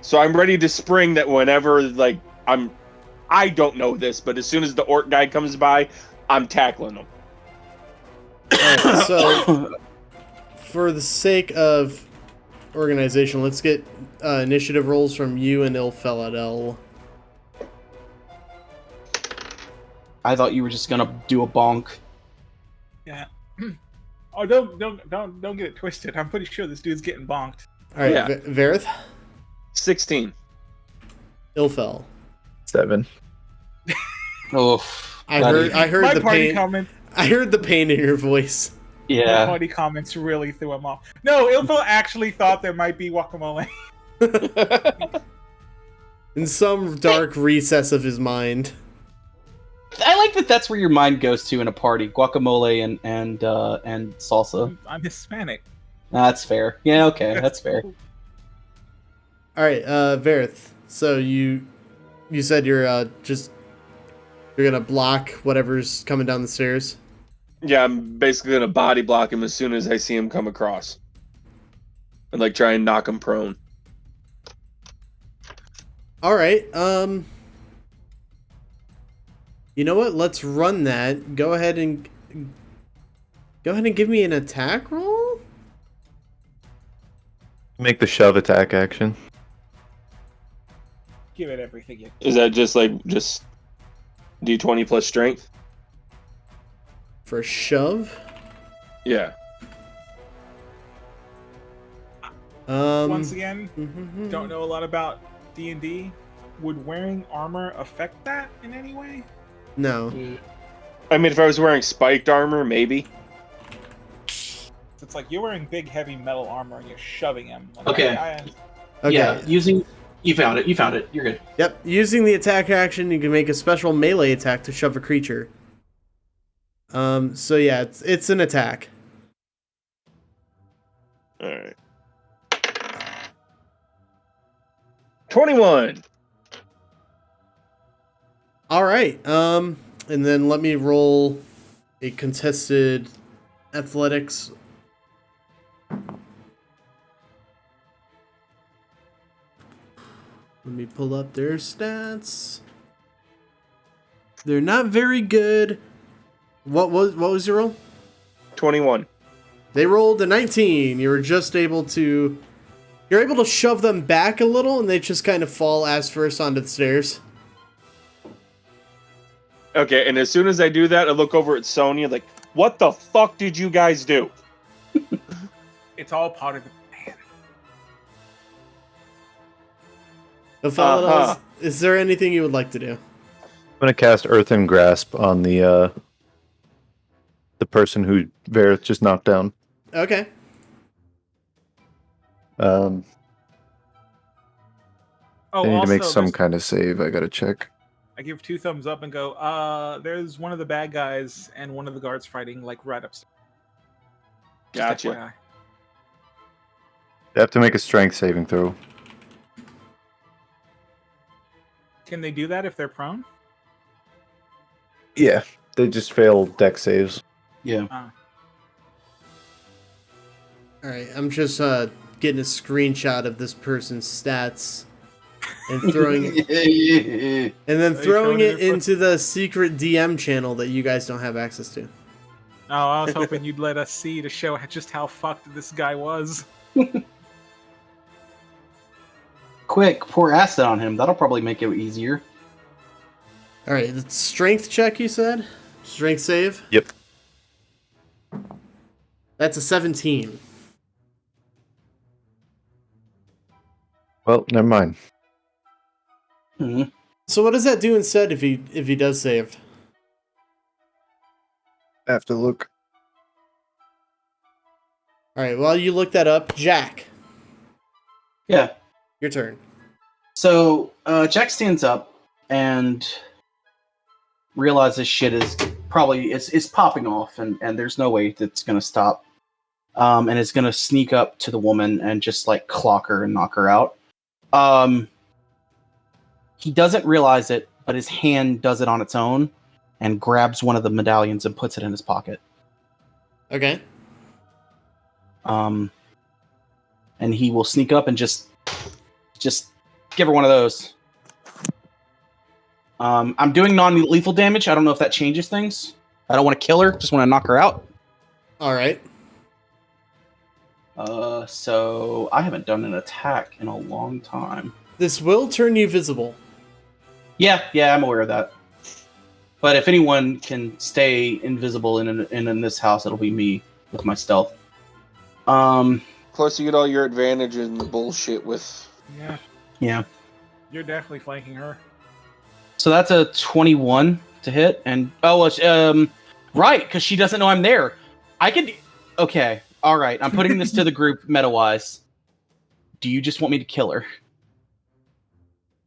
So I'm ready to spring that whenever, like, I don't know this, but as soon as the orc guy comes by, I'm tackling him. Alright, so for the sake of organization, let's get initiative rolls from you and Ilphelodel. I thought you were just gonna do a bonk. Yeah. Oh, don't get it twisted. I'm pretty sure this dude's getting bonked. All right, yeah. Varroth? 16. Ilphel? 7. Oof. I heard my the party pain. Comments, I heard the pain in your voice. Yeah. My party comments really threw him off. No, Ilphel actually thought there might be guacamole. In some dark recess of his mind. I like that. That's where your mind goes to in a party: guacamole and salsa. I'm Hispanic. That's fair. Yeah, okay, that's fair. All right, Varroth. So you said you're gonna block whatever's coming down the stairs. Yeah, I'm basically gonna body block him as soon as I see him come across, and like try and knock him prone. All right. You know what? Let's run that. Go ahead and give me an attack roll. Make the shove attack action. Give it everything you. Is that just D20 plus strength? For a shove? Yeah. Once again, don't know a lot about D&D. Would wearing armor affect that in any way? No. I mean, if I was wearing spiked armor, maybe. It's like you're wearing big, heavy metal armor and you're shoving him. Like, okay. Okay. Yeah, You found it. You're good. Yep. Using the attack action, you can make a special melee attack to shove a creature. So yeah, it's an attack. All right. 21. All right. And then let me roll a contested athletics. Let me pull up their stats. They're not very good. What was your roll? 21. They rolled a 19. You're able to shove them back a little, and they just kind of fall ass first onto the stairs. Okay, and as soon as I do that, I look over at Sonia like, what the fuck did you guys do? It's all part of the plan. Is there anything you would like to do? I'm going to cast Earthen Grasp on the person who Varroth just knocked down. Okay. I need to make some kind of save. I gotta check. I give 2 thumbs up and go, there's one of the bad guys and one of the guards fighting, like, right upstairs. Gotcha. You have to make a strength saving throw. Can they do that if they're prone? Yeah, they just fail dex saves. Yeah. All right, I'm just getting a screenshot of this person's stats and throwing it into the secret DM channel that you guys don't have access to. Oh, I was hoping you'd let us see to show just how fucked this guy was. Quick, pour acid on him. That'll probably make it easier. All right, it's strength check, you said? Strength save? Yep. That's a 17. Well, never mind. Mm-hmm. So what does that do instead if he does save? I have to look. All right, while you look that up, Jack, Yeah. your turn. So Jack stands up and realizes shit is probably it's popping off, and there's no way that's gonna stop. And is gonna sneak up to the woman and just like clock her and knock her out. He doesn't realize it, but his hand does it on its own and grabs one of the medallions and puts it in his pocket. Okay. And he will sneak up and just give her one of those. I'm doing non-lethal damage. I don't know if that changes things. I don't want to kill her. Just want to knock her out. All right. So I haven't done an attack in a long time. This will turn you visible. Yeah, I'm aware of that. But if anyone can stay invisible in this house, it'll be me with my stealth. Plus, you get all your advantages and the bullshit with. Yeah. You're definitely flanking her. So that's a 21 to hit, and right, because she doesn't know I'm there. I could. Okay, all right. I'm putting this to the group meta-wise. Do you just want me to kill her?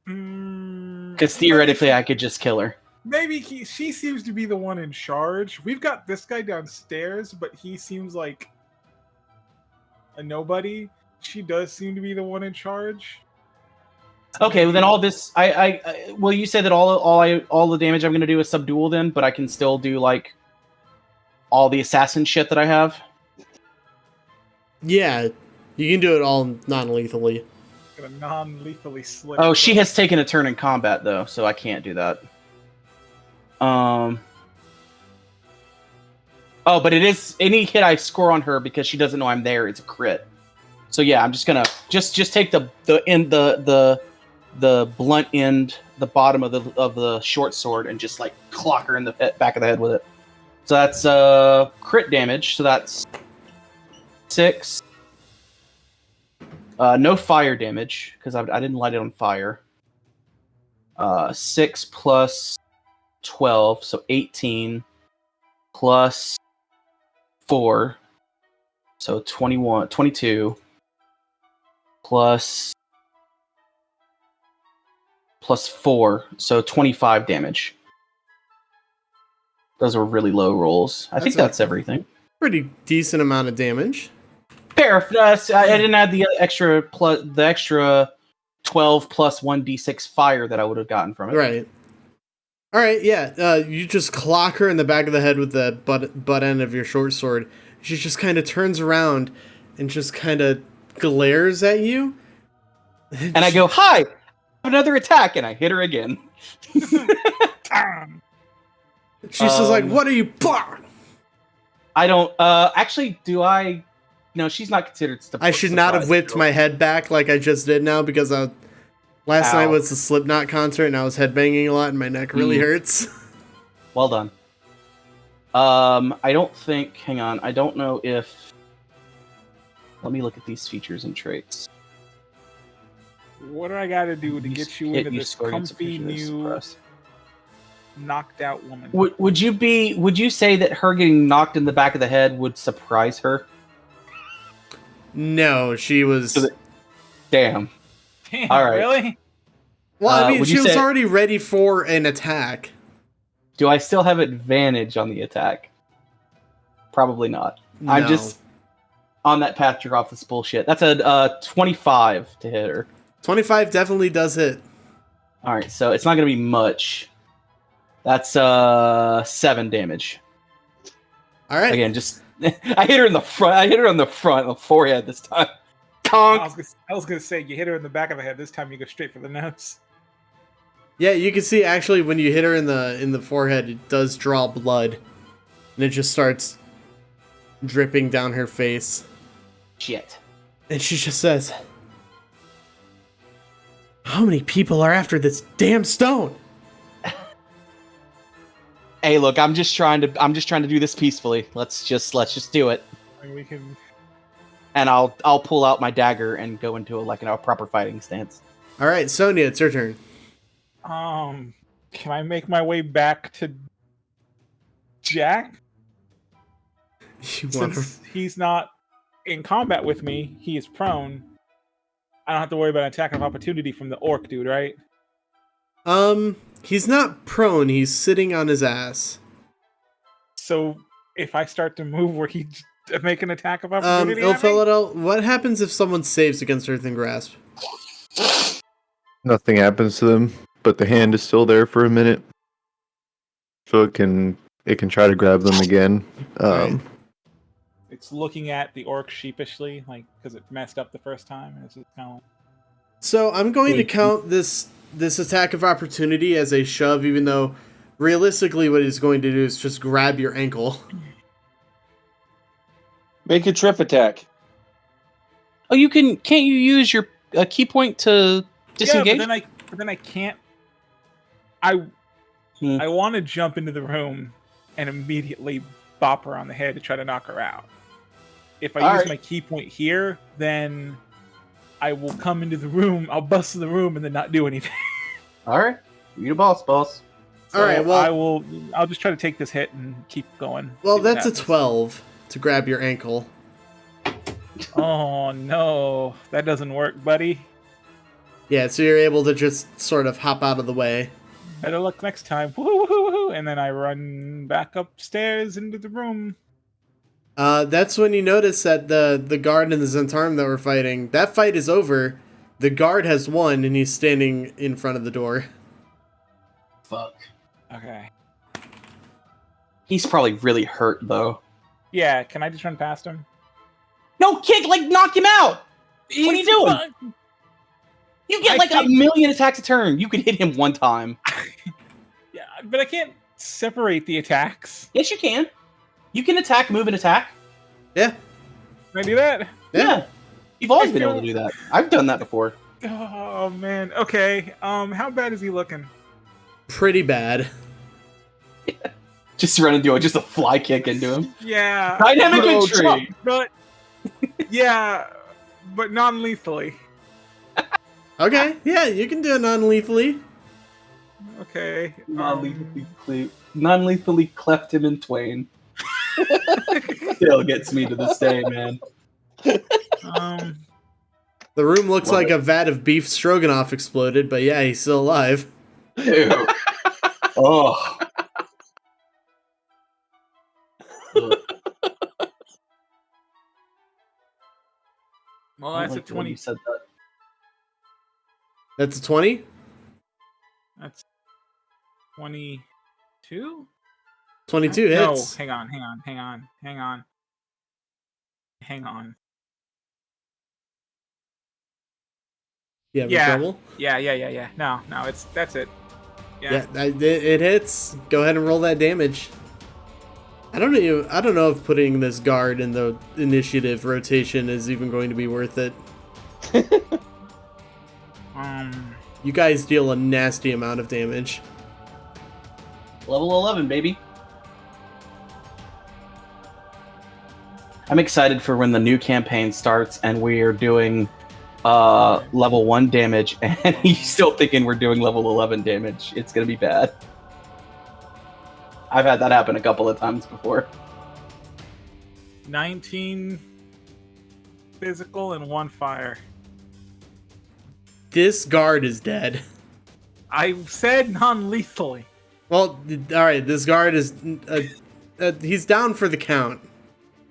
Because theoretically, I could just kill her. Maybe she seems to be the one in charge. We've got this guy downstairs, but he seems like a nobody. She does seem to be the one in charge. Okay, well then all this, well, you say that all the damage I'm gonna do is subdual then, but I can still do like all the assassin shit that I have. Yeah, you can do it all non-lethally. Gonna non-lethally slit. Oh, she has taken a turn in combat though, so I can't do that. Oh, but it is any hit I score on her because she doesn't know I'm there. It's a crit. So yeah, I'm just gonna just take the blunt end, the bottom of the short sword, and just like clock her in the back of the head with it. So that's crit damage. So that's 6. No fire damage because I didn't light it on fire. 6 plus 12, so 18 plus 4, so 22 plus 4, so 25 damage. Those were really low rolls. I think that's everything. Pretty decent amount of damage. Fair. I didn't add the extra 12 plus 1d6 fire that I would have gotten from it. Right. All right, yeah. You just clock her in the back of the head with the butt end of your short sword. She just kind of turns around and just kind of glares at you. And I go, "Hi, I have another attack," and I hit her again. She's just like, "What are you?" I don't. Actually, do I? No, she's not considered. I should not have whipped my head back like I just did now because last night was the Slipknot concert and I was headbanging a lot and my neck really hurts. Well done. I don't think. Hang on. I don't know if. Let me look at these features and traits. What do I got to do to get you into this comfy new knocked out woman? Would you say that her getting knocked in the back of the head would surprise her? No, she was. Damn. All right. Really? Well, I mean, she was already ready for an attack. Do I still have advantage on the attack? Probably not. No. I'm just on that path to off this bullshit. That's a 25 to hit her. 25 definitely does hit. All right, so it's not going to be much. That's 7 damage. All right. Again, just I hit her in the front. I hit her on the front, the forehead this time. Conk. I was gonna say you hit her in the back of the head. This time you go straight for the nose. Yeah, you can see actually when you hit her in the forehead, it does draw blood, and it just starts dripping down her face. Shit. And she just says, "How many people are after this damn stone?" Hey, look, I'm just trying to do this peacefully. Let's just do it. I mean, we can. And I'll pull out my dagger and go into a proper fighting stance. All right, Sonia, it's your turn. Can I make my way back to Jack? Since he's not in combat with me, he is prone. I don't have to worry about an attack of opportunity from the orc dude, right? He's not prone. He's sitting on his ass. So if I start to move, where he make an attack of opportunity? Ilphelodel, what happens if someone saves against Earthen Grasp? Nothing happens to them, but the hand is still there for a minute, so it can try to grab them again. Right. It's looking at the orc sheepishly, like because it messed up the first time, and it's just kind of like... So I'm going to count this attack of opportunity as a shove, even though realistically what he's going to do is just grab your ankle. Make a trip attack. Oh, you can't you use your key point to disengage? Yeah, but then I can't. I want to jump into the room and immediately bop her on the head to try to knock her out. If I use my key point here, then I will come into the room, I'll bust the room, and then not do anything. All right, you the boss. So all right, well, I'll just try to take this hit and keep going. Well, that's a 12 to grab your ankle. Oh no, that doesn't work, buddy. Yeah, so you're able to just sort of hop out of the way. Better luck next time. Woo-hoo-hoo-hoo. And then I run back upstairs into the room. That's when you notice that the guard and the Zentarum that were fighting, that fight is over. The guard has won, and he's standing in front of the door. Fuck. Okay. He's probably really hurt, though. Yeah, can I just run past him? No, kick! Like, knock him out! What are you doing? You get a million attacks a turn. You can hit him one time. Yeah, but I can't separate the attacks. Yes, you can. You can attack, move, and attack. Yeah. Can I do that? Yeah. You've always been able to do that. I've done that before. Oh, man. Okay. How bad is he looking? Pretty bad. Just run into it. Just a fly kick into him. Yeah. Dynamic entry. But, yeah, but non-lethally. Okay, yeah, you can do it non-lethally. Okay. Non-lethally cleft him in twain. Still gets me to this day, man. The room looks like a vat of beef stroganoff exploded, but yeah, he's still alive. Ew. Oh. Well, that's a 20. You said that. That's a 20? That's 22? 22 hits. No, hang on. You having trouble? Yeah. No, that's it. Yeah, it hits. Go ahead and roll that damage. I don't know if putting this guard in the initiative rotation is even going to be worth it. You guys deal a nasty amount of damage. Level 11, baby. I'm excited for when the new campaign starts and we're doing level 1 damage and he's still thinking we're doing level 11 damage. It's going to be bad. I've had that happen a couple of times before. 19 physical and 1 fire. This guard is dead. I said non-lethally. Well, alright, this guard is... he's down for the count.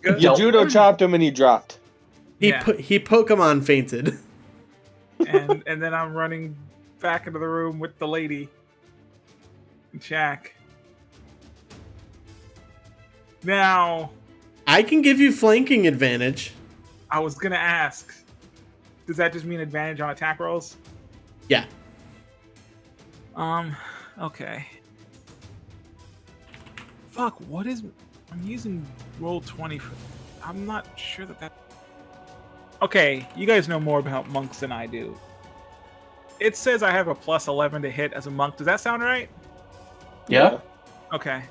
You judo chopped him and he dropped. He Pokemon fainted. and then I'm running back into the room with the lady. And Jack. Now... I can give you flanking advantage. I was gonna ask. Does that just mean advantage on attack rolls? Yeah. Okay. Fuck, what is... I'm using roll 20 for... I'm not sure that... Okay, you guys know more about monks than I do. It says I have a plus 11 to hit as a monk. Does that sound right? Yeah. Okay.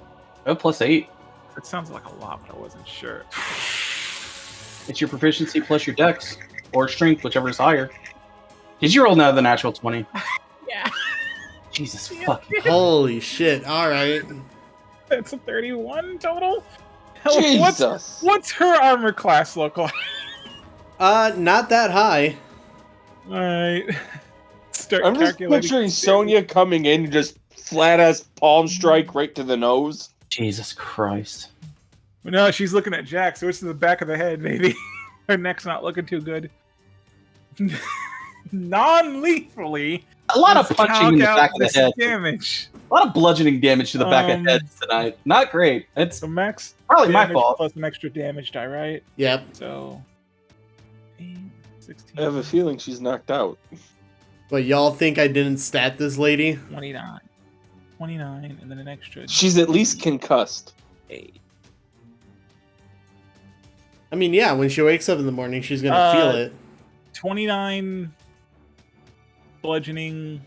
Oh, plus 8. It sounds like a lot, but I wasn't sure. It's your proficiency plus your dex. Or strength, whichever is higher. Did you roll now the natural 20? Yeah. Jesus fucking. Holy shit! All right. That's a 31 total. Jesus. What's her armor class look like? Not that high. All right. Start I'm just calculating picturing damage. Sonia coming in and just flat ass palm strike right to the nose. Jesus Christ. No, she's looking at Jack, so it's to the back of the head, maybe. Her neck's not looking too good. Non-lethally. A lot of let's punching in the count back of the this head. damage. A lot of bludgeoning damage to the back of heads tonight. Not great. It's So max probably my damage fault. plus an extra damage die, right? Yep. So 8, 16, I have a feeling she's knocked out. But y'all think I didn't stat this lady? 29. 29, and then an extra. She's at least concussed. 8. I mean, yeah. When she wakes up in the morning, she's gonna feel it. 29 bludgeoning,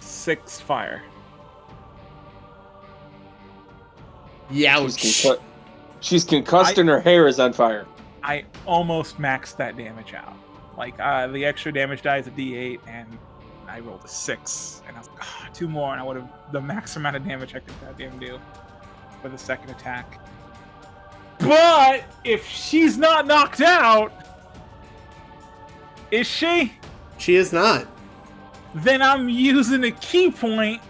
6 fire. Youch. She's concussed and her hair is on fire. I almost maxed that damage out. Like, the extra damage die is a d8, and I rolled a 6. And I was like, 2 more, and I would have the max amount of damage I could goddamn do for the second attack. But if she's not knocked out, is she? She is not. Then I'm using a key point.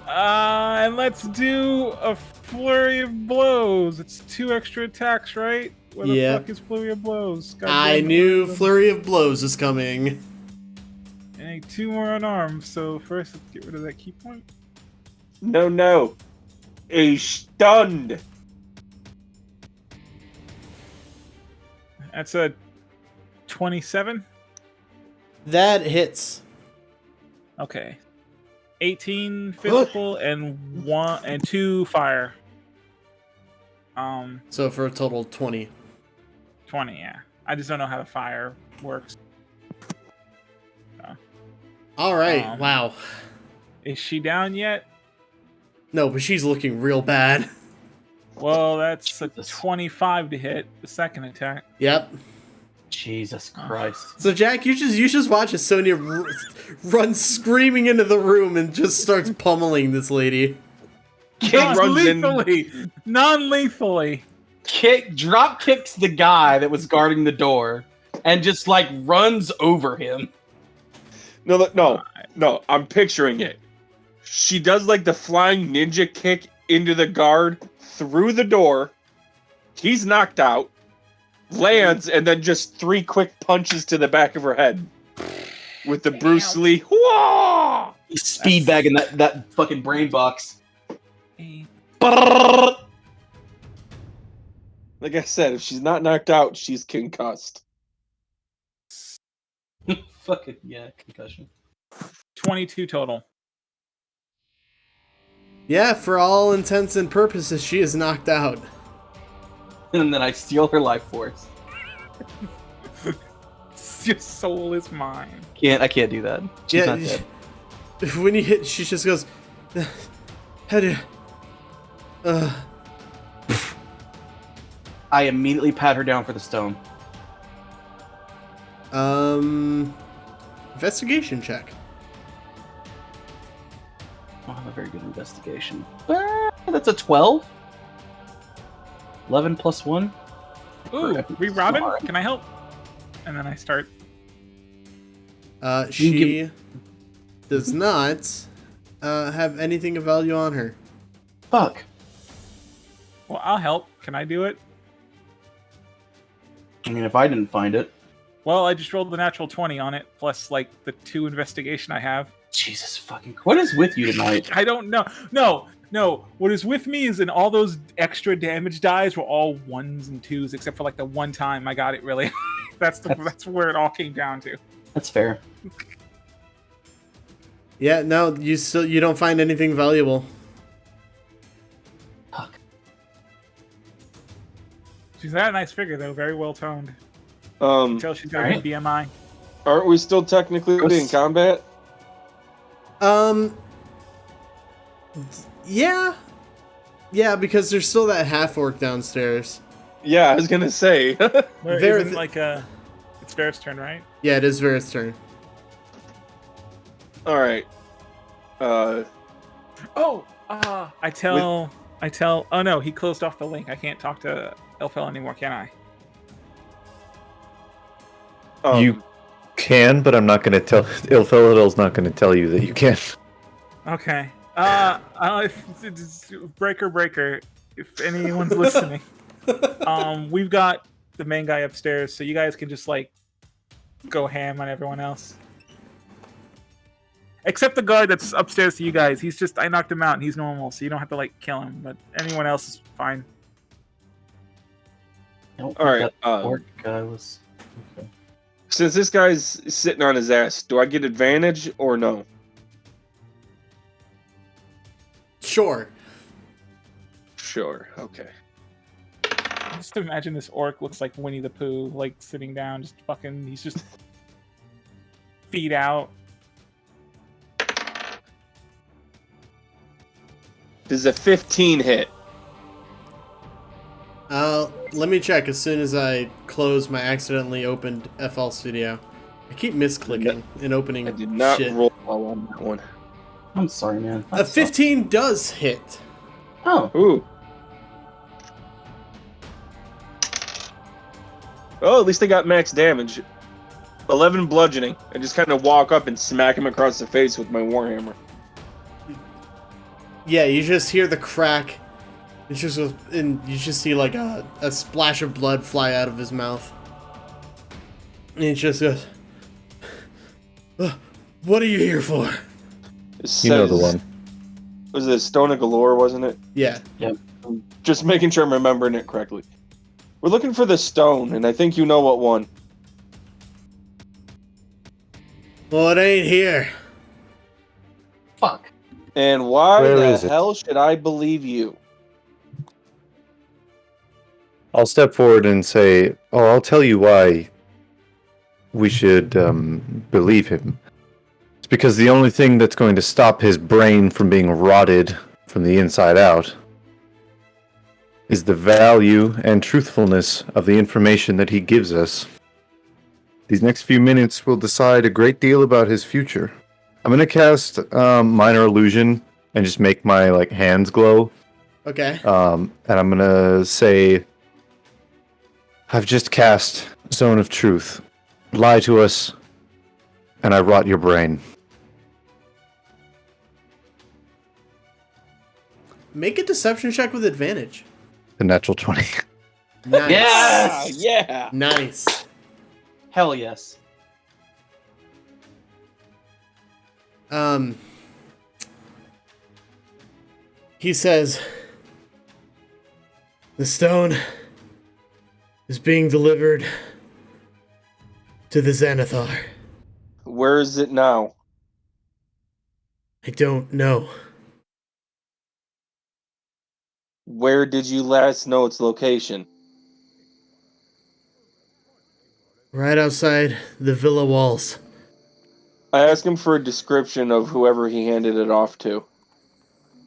And let's do a flurry of blows. It's 2 extra attacks, right? Where the fuck is flurry of blows? God I damn it, knew flurry of blows is coming. And 2 more unarmed. So first, let's get rid of that key point. No. A stunned. That's a 27. That hits. Okay. 18 physical and 2 fire. So for a total of 20. 20, yeah. I just don't know how the fire works. All right. Wow. Is she down yet? No, but she's looking real bad. Well, that's a 25 to hit the second attack. Yep. Jesus Christ. So Jack, you just watch as Sonia runs screaming into the room and just starts pummeling this lady. Non-lethally. Drop kicks the guy that was guarding the door and just like runs over him. No, I'm picturing it. She does like the flying ninja kick into the guard through the door. He's knocked out, lands, and then just 3 quick punches to the back of her head with the Bruce Lee. Whoa! He's speed bagging that fucking brain box. Like I said, if she's not knocked out, she's concussed. Fucking yeah, concussion. 22 total. Yeah, for all intents and purposes, she is knocked out. And then I steal her life force. Your soul is mine. I can't do that. She's not dead. When you hit, she just goes, how do I immediately pat her down for the stone. Investigation check. I have a very good investigation. That's a 12. 11 plus 1. Ooh, Robin? Can I help? And then I start. She does not have anything of value on her. Fuck. Well, I'll help. Can I do it? I mean, if I didn't find it. Well, I just rolled the natural 20 on it, plus like the 2 investigation I have. Jesus fucking. What is with you tonight? I don't know. No. What is with me is in all those extra damage dies were all 1s and 2s, except for like the one time I got it really. That's where it all came down to. That's fair. Yeah, no, you don't find anything valuable. Fuck. She's got a nice figure though, very well toned. Until she's got a good BMI. Aren't we still technically in combat? Yeah, because there's still that half orc downstairs. Yeah, I was gonna say. It's Varroth's turn, right? Yeah, it is Varroth's turn. All right. I tell. Oh no, he closed off the link. I can't talk to Ilphelodel anymore, can I? You can, but I'm not going to tell. Ilpheledel's not going to tell you that you can. Okay. Breaker. If anyone's listening, we've got the main guy upstairs, so you guys can just like go ham on everyone else. Except the guard that's upstairs to you guys. I knocked him out and he's normal, so you don't have to like kill him. But anyone else is fine. All right. That orc guy was. Okay. Since this guy's sitting on his ass, do I get advantage or no? Sure. Sure. Okay. Just imagine this orc looks like Winnie the Pooh, like sitting down, just fucking. He's just feet out. This is a 15 hit. Let me check as soon as I close my accidentally opened FL Studio. I keep misclicking and opening I did not shit. roll well on that one. I'm sorry, man. A 15 does hit. Oh. Ooh. Oh, at least they got max damage. 11 bludgeoning. I just kind of walk up and smack him across the face with my warhammer. Yeah, you just hear the crack. It's just, and you just see like a splash of blood fly out of his mouth. And he just goes, "What are you here for?" You know the one. Was it Stone of Golorr, wasn't it? Yeah. Yep. Just making sure I'm remembering it correctly. We're looking for the stone, and I think you know what one. Well, it ain't here. Fuck. And why Where the is it? hell should I believe you? I'll step forward and say, I'll tell you why we should believe him. It's because the only thing that's going to stop his brain from being rotted from the inside out is the value and truthfulness of the information that he gives us. These next few minutes will decide a great deal about his future. I'm going to cast Minor Illusion and just make my hands glow. Okay. And I'm going to say, I've just cast Zone of Truth. Lie to us, and I rot your brain. Make a deception check with advantage. The natural 20. Nice. Yes! Yeah! Nice. Hell yes. He says, "The stone is being delivered to the Xanathar. Where is it now? I don't know. Where did you last know its location? Right outside the villa walls." I asked him for a description of whoever he handed it off to.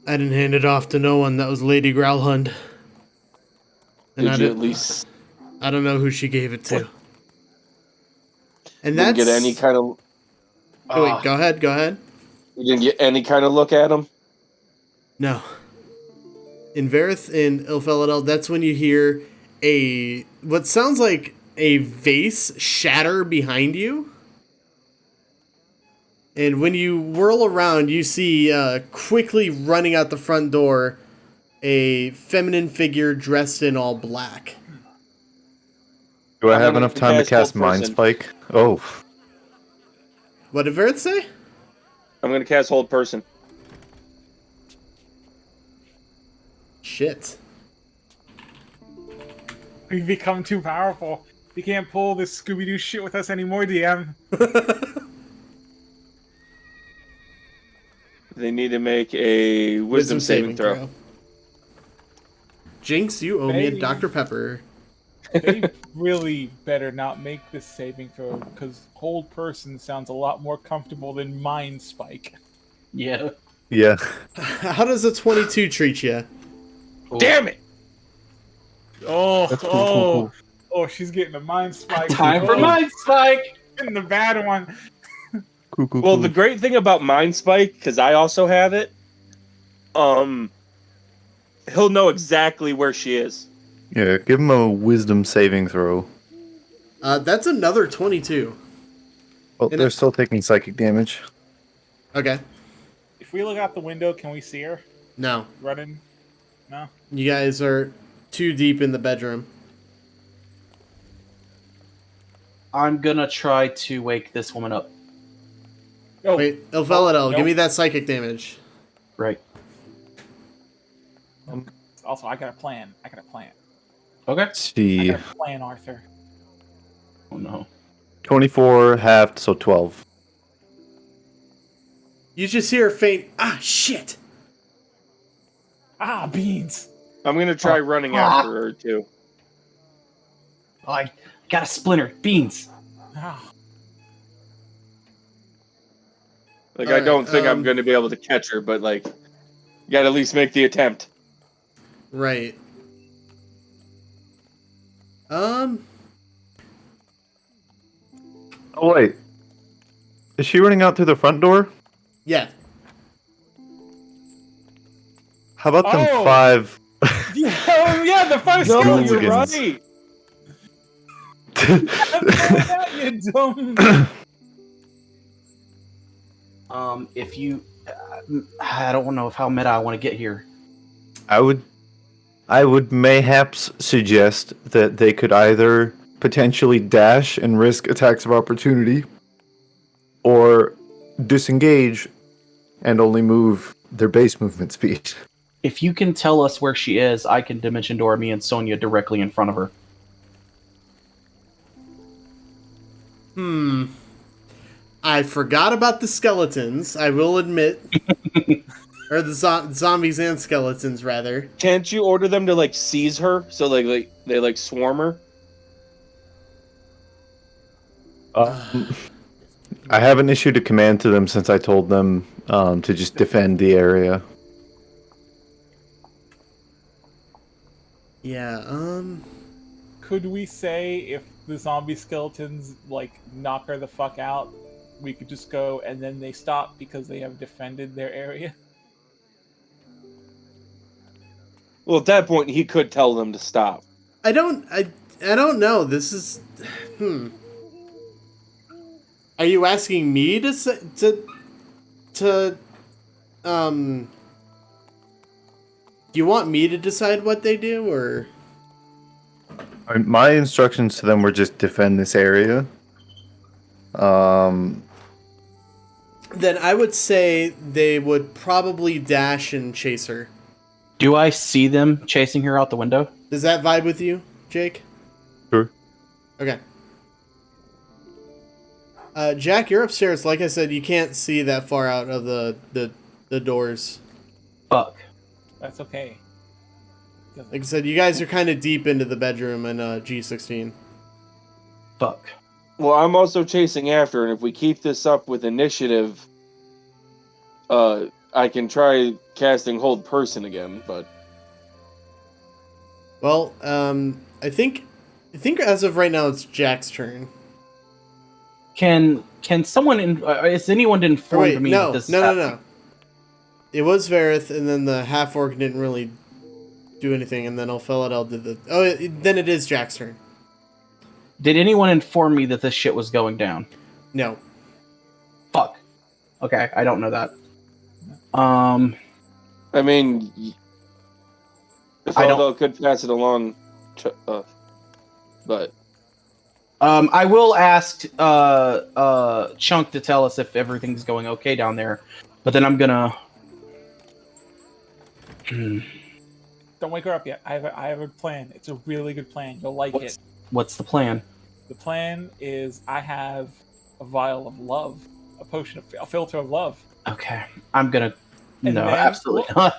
I didn't hand it off to no one. That was Lady Gralhund. And Did you at least... I don't know who she gave it to. And Didn't that's... get any kind of... Oh, wait, go ahead. You didn't get any kind of look at him? No. In Varroth and Ilphelodel, that's when you hear what sounds like a vase shatter behind you. And when you whirl around, you see quickly running out the front door a feminine figure dressed in all black. Do I I'm have gonna enough time to cast whole Mind person. Spike? Oh. What did Varroth say? I'm going to cast Hold Person. Shit. We've become too powerful. You can't pull this Scooby-Doo shit with us anymore, DM. They need to make a wisdom saving throw. Jinx, you owe me a Dr. Pepper. They really better not make this saving throw, because Hold Person sounds a lot more comfortable than Mind Spike. Yeah. Yeah. How does a 22 treat you? Damn it! Oh, she's getting a Mind Spike. Time for Mind Spike! Getting the bad one. Well, the great thing about Mind Spike, because I also have it, he'll know exactly where she is. Yeah, give him a wisdom saving throw. That's another 22. Oh, they're still taking psychic damage. Okay. If we look out the window, can we see her No. running? No? You guys are too deep in the bedroom. I'm gonna try to wake this woman up. Oh, Wait, Ilphelodel, no. give me that psychic damage. Right. Also, I got a plan. Okay. I See. got a plan, Arthur. Oh no. 24 halved, so 12. You just hear a faint, ah, shit! Ah, beans! I'm going to try running after her, too. Oh, I got a splinter. Beans. Ah. Like, All I don't right, think I'm going to be able to catch her, but, like, you got to at least make the attempt. Right. Oh, wait. Is she running out through the front door? Yeah. How about them Oh! 5? Yeah, the 5 No, skeletons. you're Ghouligans. right. You dumb. If you, I don't know how meta I want to get here. I would mayhaps suggest that they could either potentially dash and risk attacks of opportunity, or disengage and only move their base movement speed. If you can tell us where she is, I can dimension door me and Sonia directly in front of her. I forgot about the skeletons, I will admit. Or the zombies and skeletons, rather. Can't you order them to, like, seize her? So, like they swarm her? I haven't issued a command to them since I told them to just defend the area. Yeah, Could we say if the zombie skeletons, like, knock her the fuck out, we could just go and then they stop because they have defended their area? Well, at that point, he could tell them to stop. I don't know, this is, Are you asking me to do you want me to decide what they do, or? My instructions to them were just defend this area. Then I would say they would probably dash and chase her. Do I see them chasing her out the window? Does that vibe with you, Jake? Sure. Okay. Jack, you're upstairs. Like I said, you can't see that far out of the doors. Fuck. That's okay. Like I said, you guys are kind of deep into the bedroom in G16. Fuck. Well, I'm also chasing after, and if we keep this up with initiative, I can try casting Hold Person again, but... Well, I think as of right now it's Jack's turn. Can someone is anyone informed me that this is happening? No. It was Varroth, and then the half orc didn't really do anything, and then Ilphelodel did the. Oh, then it is Jack's turn. Did anyone inform me that this shit was going down? No. Fuck. Okay, I don't know that. I mean, Ilphelodel could pass it along, but... I will ask Chunk to tell us if everything's going okay down there, but then I'm gonna. Don't wake her up yet. I have a plan. It's a really good plan. You'll like it. What's the plan? The plan is I have a vial of love, a filter of love. Okay, I'm gonna. And no, then- absolutely well,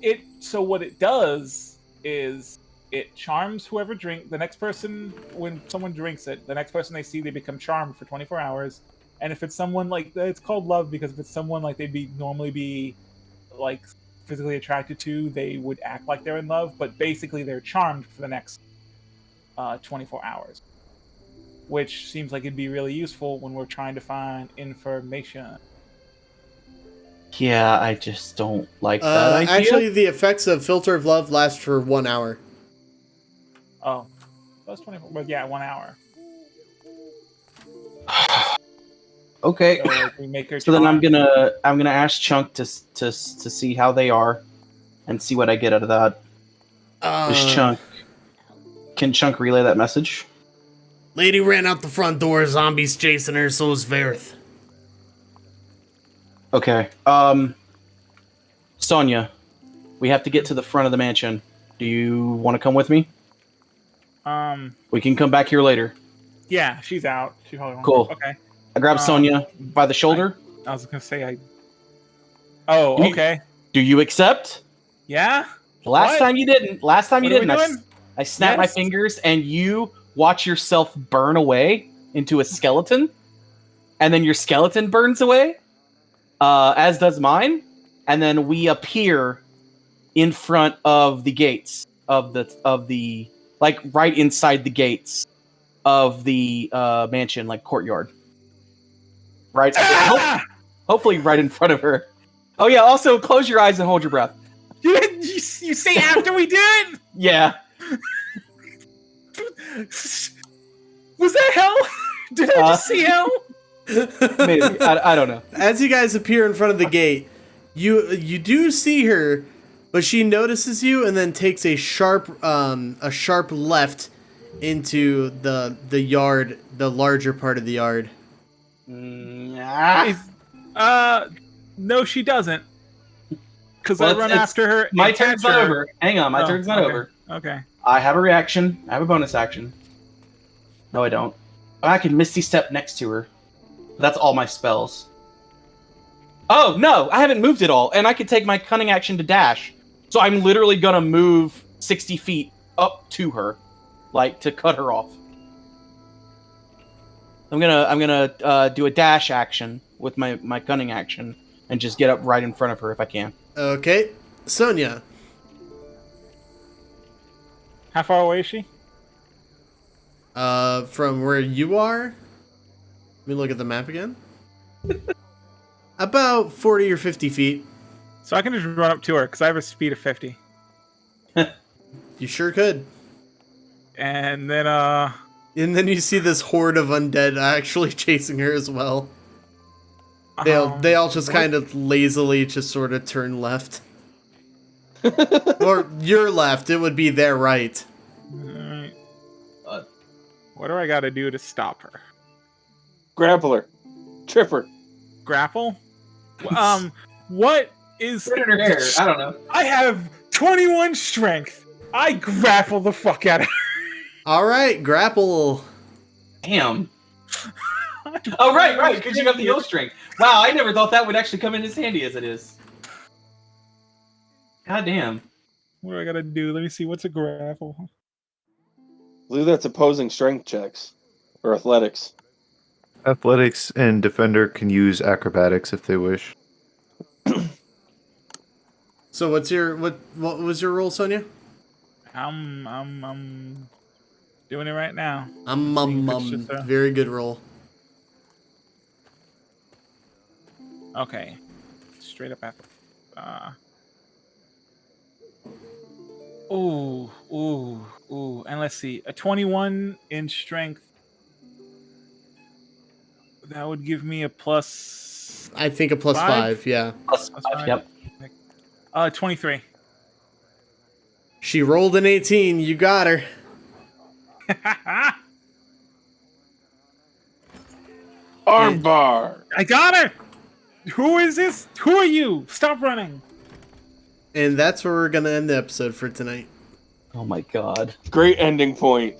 not. So what it does is it charms whoever the next person, when someone drinks it, the next person they see, they become charmed for 24 hours. And if it's someone like, it's called love because if it's someone like they'd normally be like physically attracted to, they would act like they're in love, but basically they're charmed for the next 24 hours. which seems like it'd be really useful when we're trying to find information. Yeah, I just don't like that idea. Actually, the effects of Filter of Love last for 1 hour. Oh, that's 24. But yeah, 1 hour. Okay. So, we make her So then I'm try. gonna ask Chunk to see how they are, and see what I get out of that. Can Chunk relay that message? Lady ran out the front door, zombies chasing her, so is Varroth. Okay. Sonia, we have to get to the front of the mansion. Do you want to come with me? We can come back here later. Yeah, she's out. She probably won't. Cool. Okay. I grabbed Sonia by the shoulder. I was gonna say Oh, okay. Do you accept? Yeah. Last time you didn't. Last time you What are we didn't. doing? I snapped my fingers, and you watch yourself burn away into a skeleton, and then your skeleton burns away, as does mine, and then we appear in front of the gates of the like right inside the gates of the mansion, like courtyard. Right. Hopefully, right in front of her. Oh yeah. Also, close your eyes and hold your breath. You say after we did it? Yeah. Was that hell? Did I just see hell? Maybe. I don't know. As you guys appear in front of the gate, you do see her, but she notices you and then takes a sharp left into the yard, the larger part of the yard. No, she doesn't. Because I run after her. My turn's not over. Hang on, my turn's not over. Okay. I have a reaction. I have a bonus action. No, I don't. I can Misty Step next to her. That's all my spells. Oh, no! I haven't moved at all, and I can take my cunning action to dash. So I'm literally gonna move 60 feet up to her, like, to cut her off. I'm gonna do a dash action with my cunning action, and just get up right in front of her if I can. Okay. Sonia. How far away is she? From where you are? Let me look at the map again. About 40 or 50 feet. So I can just run up to her, because I have a speed of 50. You sure could. And then, And then you see this horde of undead actually chasing her as well. They all just kind of lazily just sort of turn left. Or your left, it would be their right. Alright. What do I gotta do to stop her? Grapple her. Trip her. Grapple? What is... Put it in her hair. I don't know. I have 21 strength. I grapple the fuck out of her. Alright, grapple. Damn. Oh, right, because you got the oath strength. Wow, I never thought that would actually come in as handy as it is. God damn. What do I gotta do? Let me see. What's a grapple? I believe that's opposing strength checks. Or athletics. Athletics and defender can use acrobatics if they wish. So what was your roll, Sonia? I'm doing it right now. Very good roll. Okay. Straight up at Ooh. And let's see. A 21 in strength. That would give me a plus... I think a plus 5, yeah. Plus 5, yep. 23. She rolled an 18, you got her. Armbar! I got her! Who is this? Who are you? Stop running! And that's where we're gonna end the episode for tonight. Oh my god. Great ending point.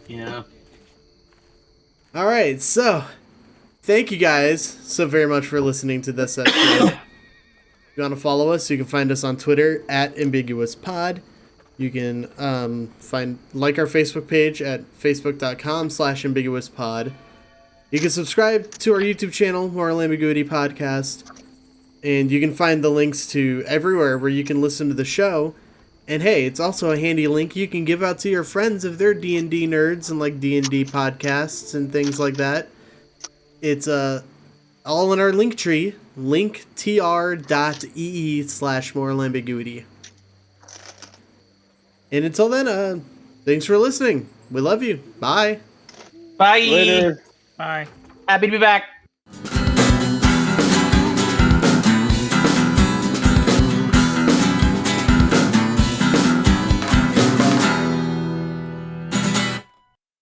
Yeah. Alright, so thank you guys so very much for listening to this episode. If you want to follow us, you can find us on Twitter at AmbiguousPod. You can like our Facebook page at facebook.com/ambiguouspod. You can subscribe to our YouTube channel, Moral Ambiguity Podcast. And you can find the links to everywhere where you can listen to the show And hey, it's also a handy link you can give out to your friends if they're D&D nerds and like D&D podcasts and things like that. It's all in our link tree, linktr.ee/moralambiguity. And until then, thanks for listening. We love you. Bye. Bye. Later. Bye. Happy to be back.